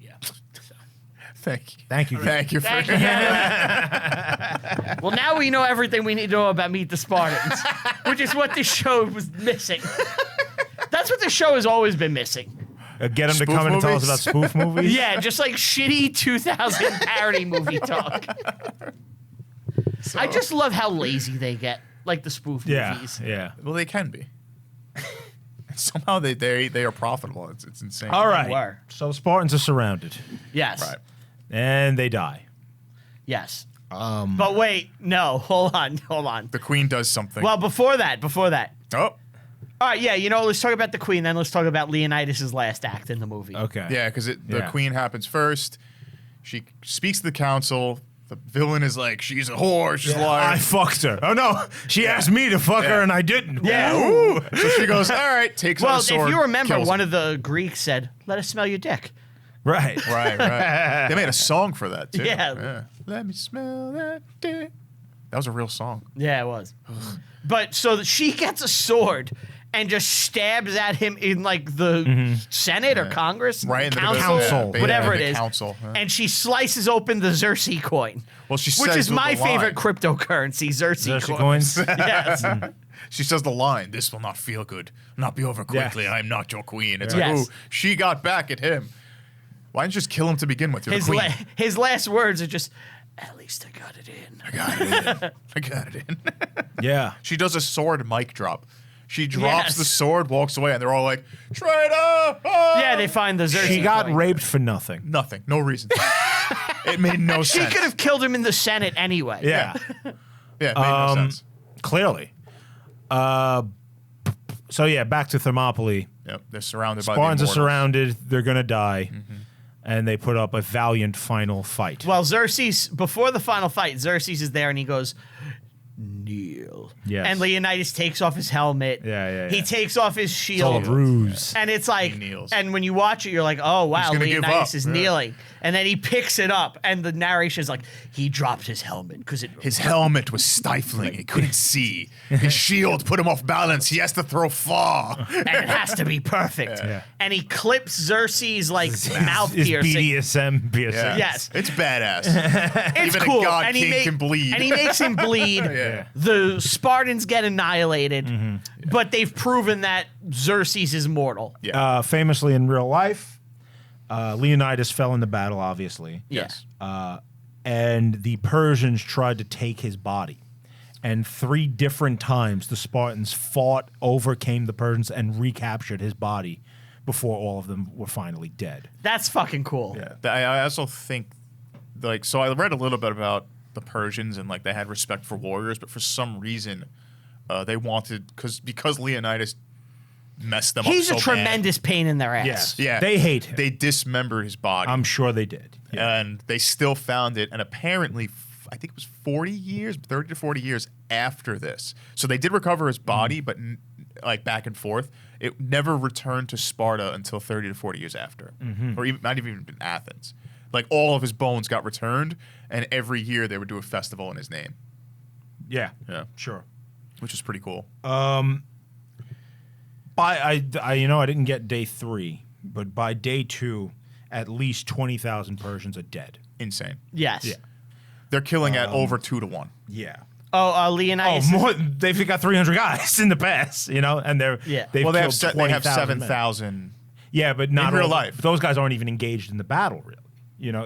Yeah. So. Thank you. Thank you. Thank you for Thank you. Well, now we know everything we need to know about Meet the Spartans, which is what this show was missing. That's what the show has always been missing. Get him to Spoof come in and tell us movies? about spoof movies? Yeah, just like shitty 2000 parody movie talk. I just love how lazy they get, like the spoof Yeah. movies. Yeah. Well, they can be. Somehow they are profitable. It's insane. All right. were. So the Spartans are surrounded, Yes. Right. and they die. Yes. But wait, no, hold on. The queen does something. Well, before that. Oh. All right, yeah, let's talk about the queen, then let's talk about Leonidas' last act in the movie. Okay. Yeah, because the Yeah. queen happens first. She speaks to the council. The villain is like, she's a whore. She's a liar. I fucked her. Oh no, she asked me to fuck her Yeah. and I didn't. Yeah. Ooh. So she goes, all right, takes out Well, a sword. if you remember, kills one him. of the Greeks said, "Let us smell your dick." Right. Right. They made a song for that, too. Yeah. Let me smell that dick. That was a real song. Yeah, it was. But so she gets a sword and just stabs at him in like the Senate or Congress, Right in the council, Council. whatever the it is. Council. Yeah. And she slices open the Xerxes coin, Well, she which says is my the line. favorite cryptocurrency, Xerxes Xerxes coins. coins. Yes. She says the line, "This will not feel good. Not be over quickly. Yes. I'm not your queen." It's Yes. like, ooh, she got back at him. Why didn't you just kill him to begin with? You're the queen. His last words are just, "At least I got it in." I got it in. I got it in. Yeah. She does a sword mic drop. She drops Yes. the sword, walks away, and they're all like, "Traitor!" Ah! Yeah, they find the Xerxes She got coin. raped for nothing. Nothing. No reason. It made no She sense. could have killed him in the Senate anyway. Yeah. Yeah, it made no sense. Clearly. So yeah, back to Thermopylae. Yep, they're surrounded by Spartans the are immortals. surrounded. They're gonna die, and they put up a valiant final fight. Well, Xerxes, before the final fight, Xerxes is there and he goes, "Kneel." Yes. And Leonidas takes off his helmet. Yeah. He takes off his It's all a shield. ruse. And it's like, He kneels. and when you watch it, you're like, oh, wow, gonna give Leonidas up. is Yeah. kneeling. And then he picks it up, and the narration is like, he dropped his helmet because it. His helmet was stifling. He couldn't see. His shield put him off balance. He has to throw far. and it has to be perfect. Yeah. And he clips Xerxes' like mouth Is piercing. BDSM piercing. Yeah. Yes. It's badass. It's Even a cool. god and he king can bleed. And he makes him bleed. Yeah. The Spartans get annihilated, but they've proven that Xerxes is mortal. Yeah. Famously in real life, Leonidas fell in the battle, obviously. Yes. And the Persians tried to take his body. And 3 different times the Spartans fought, overcame the Persians, and recaptured his body before all of them were finally dead. That's fucking cool. Yeah. I also think, like, so I read a little bit about the Persians and like they had respect for warriors, but for some reason they wanted because Leonidas messed them up. He's so a tremendous pain in their ass. Yes. Yeah, They hate him. They dismembered his body. I'm sure they did. And they still found it, and apparently, I think it was 30 to 40 years after this. So they did recover his body, but like back and forth. It never returned to Sparta until 30 to 40 years after, or even not even in Athens. Like all of his bones got returned, and every year they would do a festival in his name. Yeah. Yeah, Sure. which is pretty cool. I didn't get day 3, but by day 2, at least 20,000 Persians are dead. Insane. Yes. Yeah. They're killing at over 2 to 1. Yeah. Leonidas. They've got 300 guys in the past, and they've They have killed 7,000. 20,000. Yeah, but not in real all- life. Those guys aren't even engaged in the battle, really.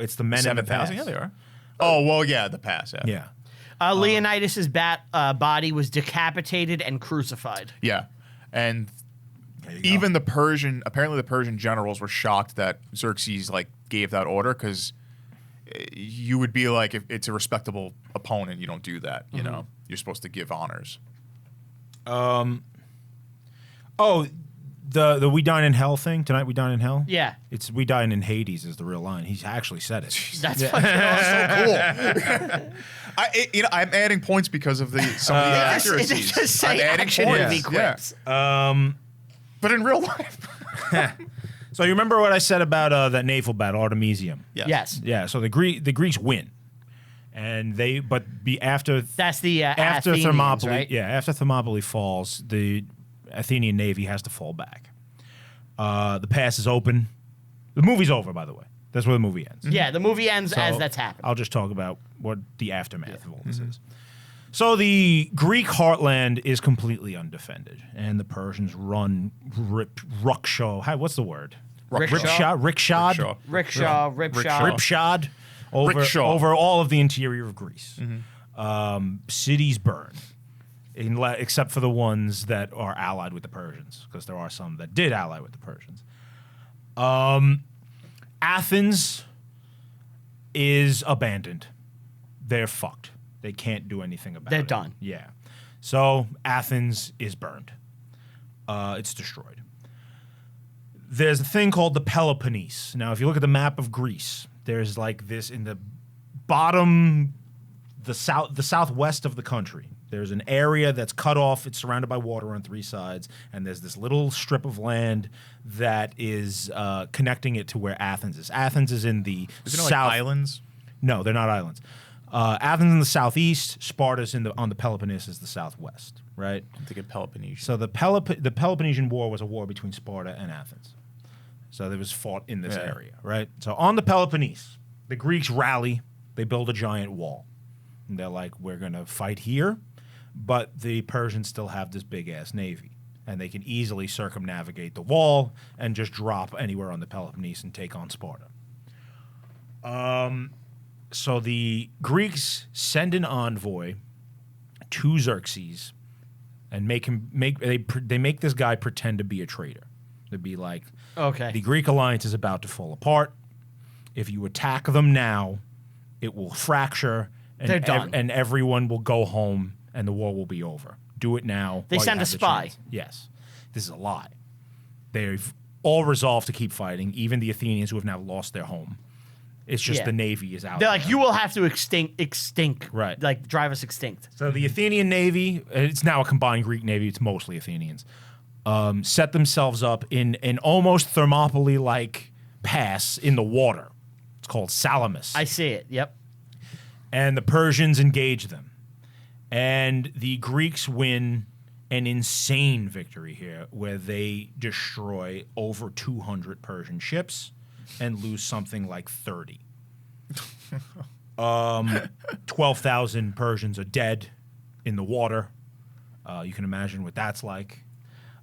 It's the men in the 7,000. pass. Yeah, they are. Oh well, yeah, the pass. Yeah. Leonidas's body was decapitated and crucified. Yeah, and There you go. even apparently the Persian generals were shocked that Xerxes like gave that order because you would be like, if it's a respectable opponent, you don't do that. You know, you're supposed to give honors. Oh, the "We Dine in Hell" thing tonight. We dine in hell. Yeah. It's "We dine in Hades" is the real line. He's actually said it. That's fucking awesome. I'm adding points because of some of the It accuracies. just I'm say adding action points. movie Yeah. quips. But in real life, So you remember what I said about that naval battle, Artemisium? Yes. Yeah. So the Greeks win, and after That's the after Athenians, Thermopylae, right? yeah, after Thermopylae falls, the Athenian navy has to fall back. The pass is open. The movie's over, by the way. That's where the movie ends. Yeah, the movie ends So as that's happening. I'll just talk about what the aftermath of all this is. So the Greek heartland is completely undefended, and the Persians run ruckshod. What's the word? Rickshaw. Rickshod. Rickshaw. Ripshod Rickshaw. over all of the interior of Greece. Cities burn, except for the ones that are allied with the Persians, because there are some that did ally with the Persians. Athens is abandoned. They're fucked. They can't do anything about it. They're done. Yeah. So Athens is burned. It's destroyed. There's a thing called the Peloponnese. Now, if you look at the map of Greece, there's like this in the bottom, the southwest of the country. There's an area that's cut off. It's surrounded by water on 3 sides, and there's this little strip of land that is connecting it to where Athens is. Athens is in the isn't it south. like islands? No, they're not islands. Athens in the southeast. Sparta's on the Peloponnese is the southwest, right? I'm thinking Peloponnese. So the Peloponnesian War was a war between Sparta and Athens. So there was fought in this area, right? So on the Peloponnese, the Greeks rally. They build a giant wall. And they're like, we're going to fight here, but the Persians still have this big-ass navy. And they can easily circumnavigate the wall and just drop anywhere on the Peloponnese and take on Sparta. So the Greeks send an envoy to Xerxes and they make this guy pretend to be a traitor. They'd be like, Okay. the Greek alliance is about to fall apart. If you attack them now, it will fracture and They're done. and everyone will go home and the war will be over. Do it now. They while you send a have the spy. chance. Yes. This is a lie. They've all resolved to keep fighting, even the Athenians who have now lost their home. It's just Yeah. the navy is out. They're like, there. you will have to extinct. Right. Like, drive us extinct. So the Athenian navy, it's now a combined Greek navy, it's mostly Athenians, set themselves up in an almost Thermopylae-like pass in the water. It's called Salamis. I see it. Yep. And the Persians engage them. And the Greeks win an insane victory here where they destroy over 200 Persian ships and lose something like 30. 12,000 Persians are dead in the water. You can imagine what that's like.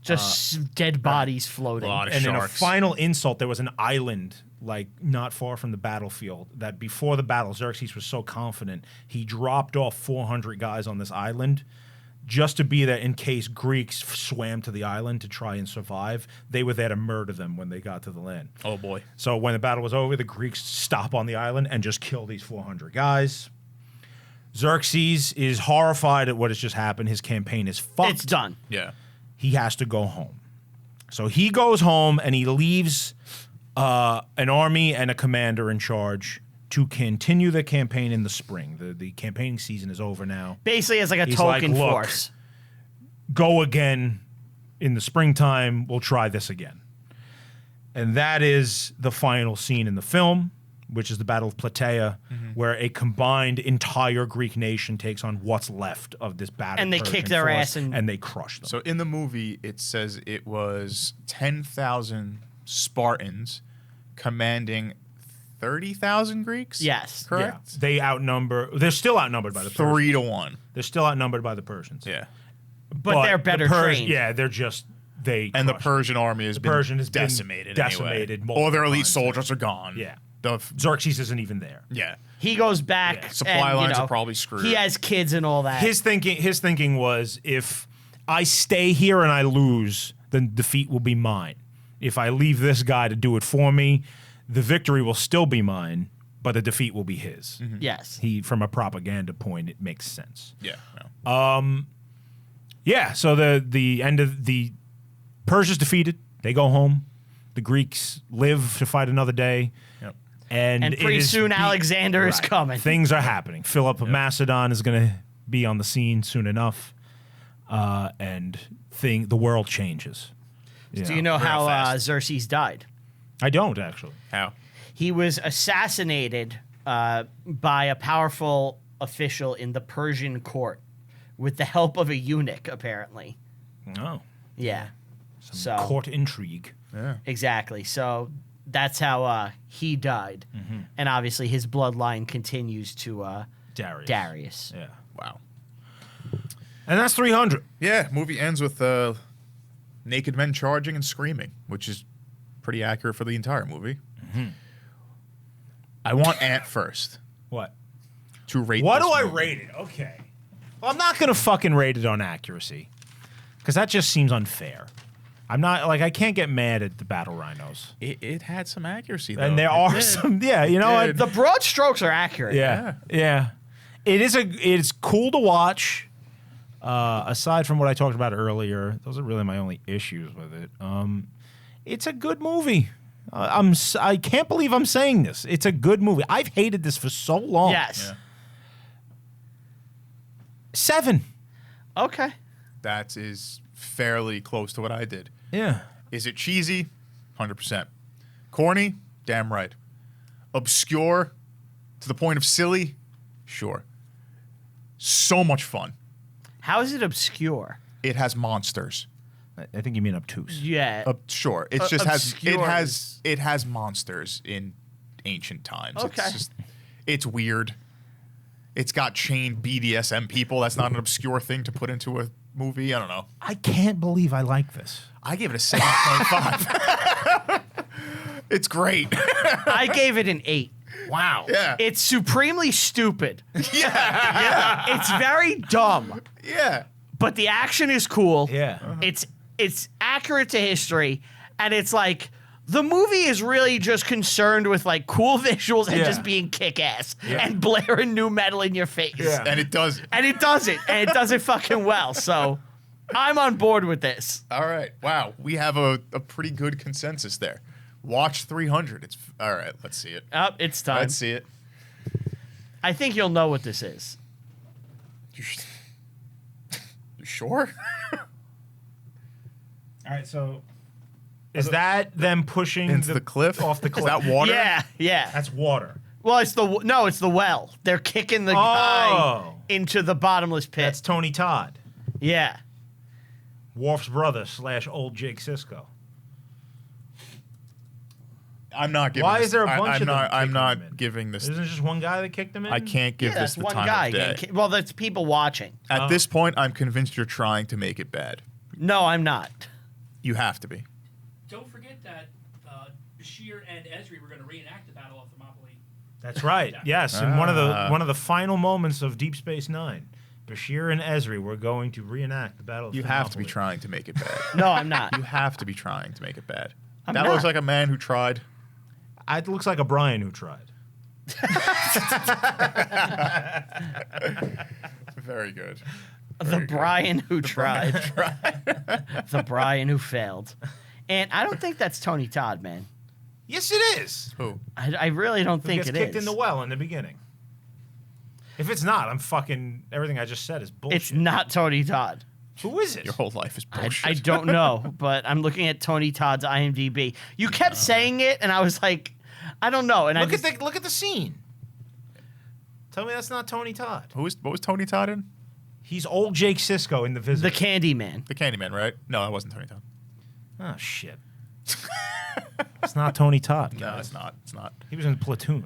Just dead bodies floating. A lot of And in a sharks. final insult, there was an island like not far from the battlefield that before the battle, Xerxes was so confident he dropped off 400 guys on this island just to be there in case Greeks swam to the island to try and survive. They were there to murder them when they got to the land. Oh boy. So when the battle was over, the Greeks stop on the island and just kill these 400 guys. Xerxes is horrified at what has just happened. His campaign is fucked. It's done. Yeah. He has to go home. So he goes home and he leaves an army and a commander in charge to continue the campaign in the spring. The campaigning season is over now. Basically, as like a He's token like, "Look, force. Go again in the springtime. We'll try this again." And that is the final scene in the film, which is the Battle of Plataea, where a combined entire Greek nation takes on what's left of this battle. And they kick their ass and they crush them. So in the movie, it says it was 10,000 Spartans commanding 30,000 Greeks. Yes. Correct. They outnumber. They're still outnumbered by the Persians. 3 to 1. They're still outnumbered by the Persians. Yeah. But they're better trained. Yeah, they're just And the crush Persian army has been Persian has been decimated. decimated Anyway. All their multiple elite times. soldiers are gone. Yeah. The Xerxes isn't even there. yeah. He goes back. Yeah. Supply and, lines are probably screwed. He has kids and all that. His thinking was, if I stay here and I lose, then defeat will be mine. If I leave this guy to do it for me, the victory will still be mine, but the defeat will be his. Yes. He, from a propaganda point, it makes sense. Yeah. No. Yeah, so the end of the Persia's defeated. They go home. The Greeks live to fight another day. Yep. And pretty soon Alexander is coming. Things are happening. Philip of Macedon is going to be on the scene soon enough. And the world changes. Do you know real how fast. Xerxes died? I don't, actually. How? He was assassinated by a powerful official in the Persian court with the help of a eunuch, apparently. Oh. Yeah. So Court intrigue. Yeah. exactly. So that's how he died, and obviously his bloodline continues to Darius. Yeah. Wow. And that's 300. Yeah. Movie ends with naked men charging and screaming, which is pretty accurate for the entire movie. I want Ant first What? to rate. What this do I movie. rate it? Okay. Well, I'm not going to fucking rate it on accuracy because that just seems unfair. I'm not, I can't get mad at the battle rhinos. It had some accuracy, though. And there It are did. some, you know what? did. the broad strokes are accurate. Yeah. It's cool to watch. Aside from what I talked about earlier, those are really my only issues with it. It's a good movie. I can't believe I'm saying this. It's a good movie. I've hated this for so long. Yes. Yeah. 7. Okay. That is fairly close to what I did. Yeah. Is it cheesy? 100%. Corny? Damn right. Obscure? To the point of silly? Sure. So much fun. How is it obscure? It has monsters. I think you mean obtuse. Yeah. Sure. It just obscure it has monsters in ancient times. Okay. It's weird. It's got chained BDSM people. That's not an obscure thing to put into a movie. I don't know. I can't believe I like this. I gave it a 7.5. It's great. I gave it an 8. Wow. Yeah. It's supremely stupid. Yeah. It's very dumb, Yeah. but the action is cool. Yeah. It's accurate to history, and it's like the movie is really just concerned with like cool visuals and Yeah. just being kick-ass and blaring new metal in your face. Yeah. And it does. And it does it, and it does it fucking well. So I'm on board with this. All right. Wow. We have a pretty good consensus there. Watch 300. It's all right. Let's see it. It's time. Let's see it. I think you'll know what this is. You sure? All right, so is that them pushing Into the cliff? off the cliff? Is that water? Yeah. That's water. Well, it's the well. They're kicking the guy Oh. into the bottomless pit. That's Tony Todd, Yeah. Worf's brother / old Jake Sisko. I'm not giving Why this, is there a bunch I'm of them not, I'm kicking not him in? giving this. Isn't it just one guy that kicked him in? I can't give Yeah, this that's the one time guy. of day. Well, that's people watching. At this point, I'm convinced you're trying to make it bad. No, I'm not. You have to be. Don't forget that Bashir and Ezri were going to reenact the Battle of Thermopylae. That's right. Yes, and one of the final moments of Deep Space Nine, Bashir and Ezri were going to reenact the Battle of You Thermopylae. have to be trying to make it bad. No, I'm not. You have to be trying to make it bad. I'm That not. looks like a man who tried. It looks like a Brian who tried. Very good. The Brian who tried. The Brian who failed. And I don't think that's Tony Todd, man. Yes, it is. Who? I really don't Who think gets it kicked is. in the well in the beginning. If it's not, I'm fucking... Everything I just said is bullshit. It's not Tony Todd. Who is it? Your whole life is bullshit. I don't know, but I'm looking at Tony Todd's IMDb. You kept saying it, and I was like, I don't know. And Look at the scene. Tell me that's not Tony Todd. What was Tony Todd in? He's old Jake Sisko in The Visitor. the Candyman. The Candyman, right? No, that wasn't Tony Todd. Oh, shit. It's not Tony Todd. No, guys. it's not. It's not. He was in Platoon.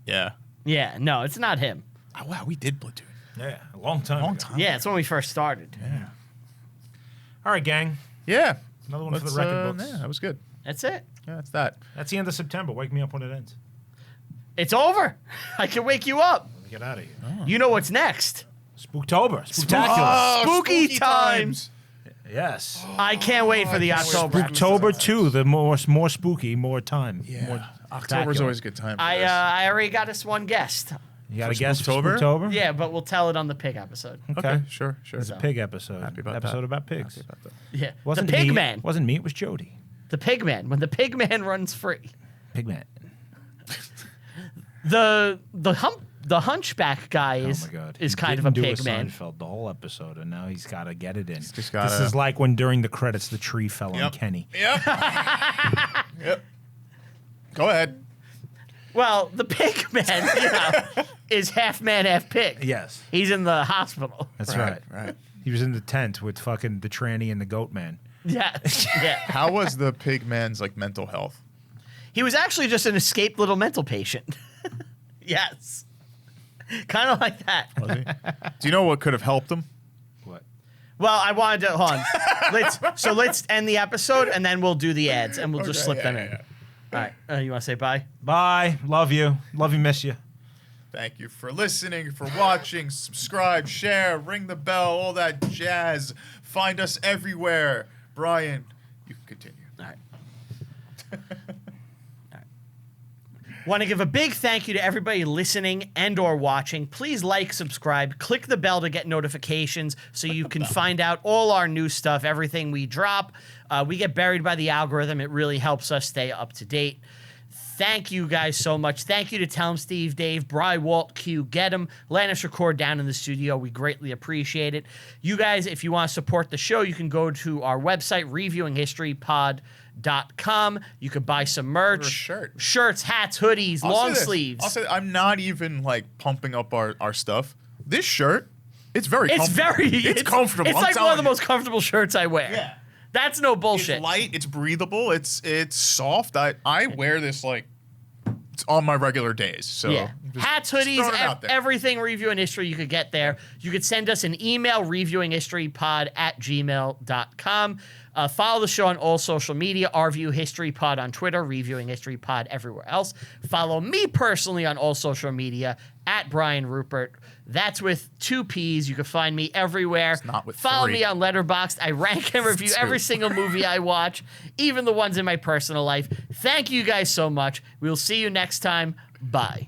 Yeah. Yeah, no, it's not him. Oh, wow, we did Platoon. Yeah, a long time ago. Yeah, it's when we first started. Yeah. All right, gang. Yeah. Another one for the record books. Yeah, that was good. That's it. Yeah, that's that. That's the end of September. Wake me up when it ends. It's over. I can wake you up. Let me get out of here. You know what's next. Spooktober. Spectacular. Oh, Spooky times. Yes. I can't wait for the October. Spooktober 2, the more spooky, more time. Yeah. More October's spectacular. always a good time for I this. I already got us one guest. You got a For guess for Spooktober? Spooktober? Yeah, but we'll tell it on the pig episode. Okay, sure. It's a pig episode. Happy about episode that. about pigs. Happy about that. Yeah, Wasn't the pig me. man. Wasn't me. It was Jody. The pig man. When the pig man runs free. Pig man. The hunchback guy is Oh my God. is He kind of a didn't do pig man. Seinfeld the whole episode, and now he's got to get it in. just This gotta- is like when during the credits the tree fell on Yep. Kenny. Yep. Yep. Go ahead. Well, the pig man, is half man, half pig. Yes, He's in the hospital. that's right. Right. He was in the tent with fucking the tranny and the goat man. Yeah, yeah. How was the pig man's like mental health? He was actually just an escaped little mental patient. Yes, kind of like that. Was he? Do you know what could have helped him? What? Well, I wanted to hold on. Let's end the episode and then we'll do the ads and we'll just slip them in. All right. You want to say bye? Bye. Love you. Love you. Miss you. Thank you for listening, for watching. Subscribe, share, ring the bell, all that jazz. Find us everywhere. Brian, you can continue. All right. Want to give a big thank you to everybody listening and or watching. Please like, subscribe, click the bell to get notifications so you can find out all our new stuff, everything we drop. We get buried by the algorithm. It really helps us stay up to date. Thank you guys so much. Thank you to Tell 'em Steve, Dave, Bry, Walt, Q, Get 'em, Lannis Record down in the studio. We greatly appreciate it. You guys, if you want to support the show, you can go to our website, reviewinghistorypod.com. You could buy some merch. Or a shirt. Shirts, hats, hoodies, I'll long say this. sleeves. I'll say I'm not even like pumping up our stuff. This shirt, it's very It's comfortable. very It's comfortable. It's I'm like one telling of the you. most comfortable shirts I wear. Yeah. That's no bullshit. It's light, it's breathable, it's soft. I wear this like it's on my regular days. So Yeah. just Hats, throwing hoodies, it out there. everything Reviewing History you could get there. You could send us an email, reviewinghistorypod@gmail.com. Follow the show on all social media, Review History Pod on Twitter, Reviewing History Pod everywhere else. Follow me personally on all social media, @Brian Rupert. That's with 2 P's. You can find me everywhere. It's not with Follow 3. me on Letterboxd. I rank and review every 2. single movie I watch, even the ones in my personal life. Thank you guys so much. We'll see you next time. Bye.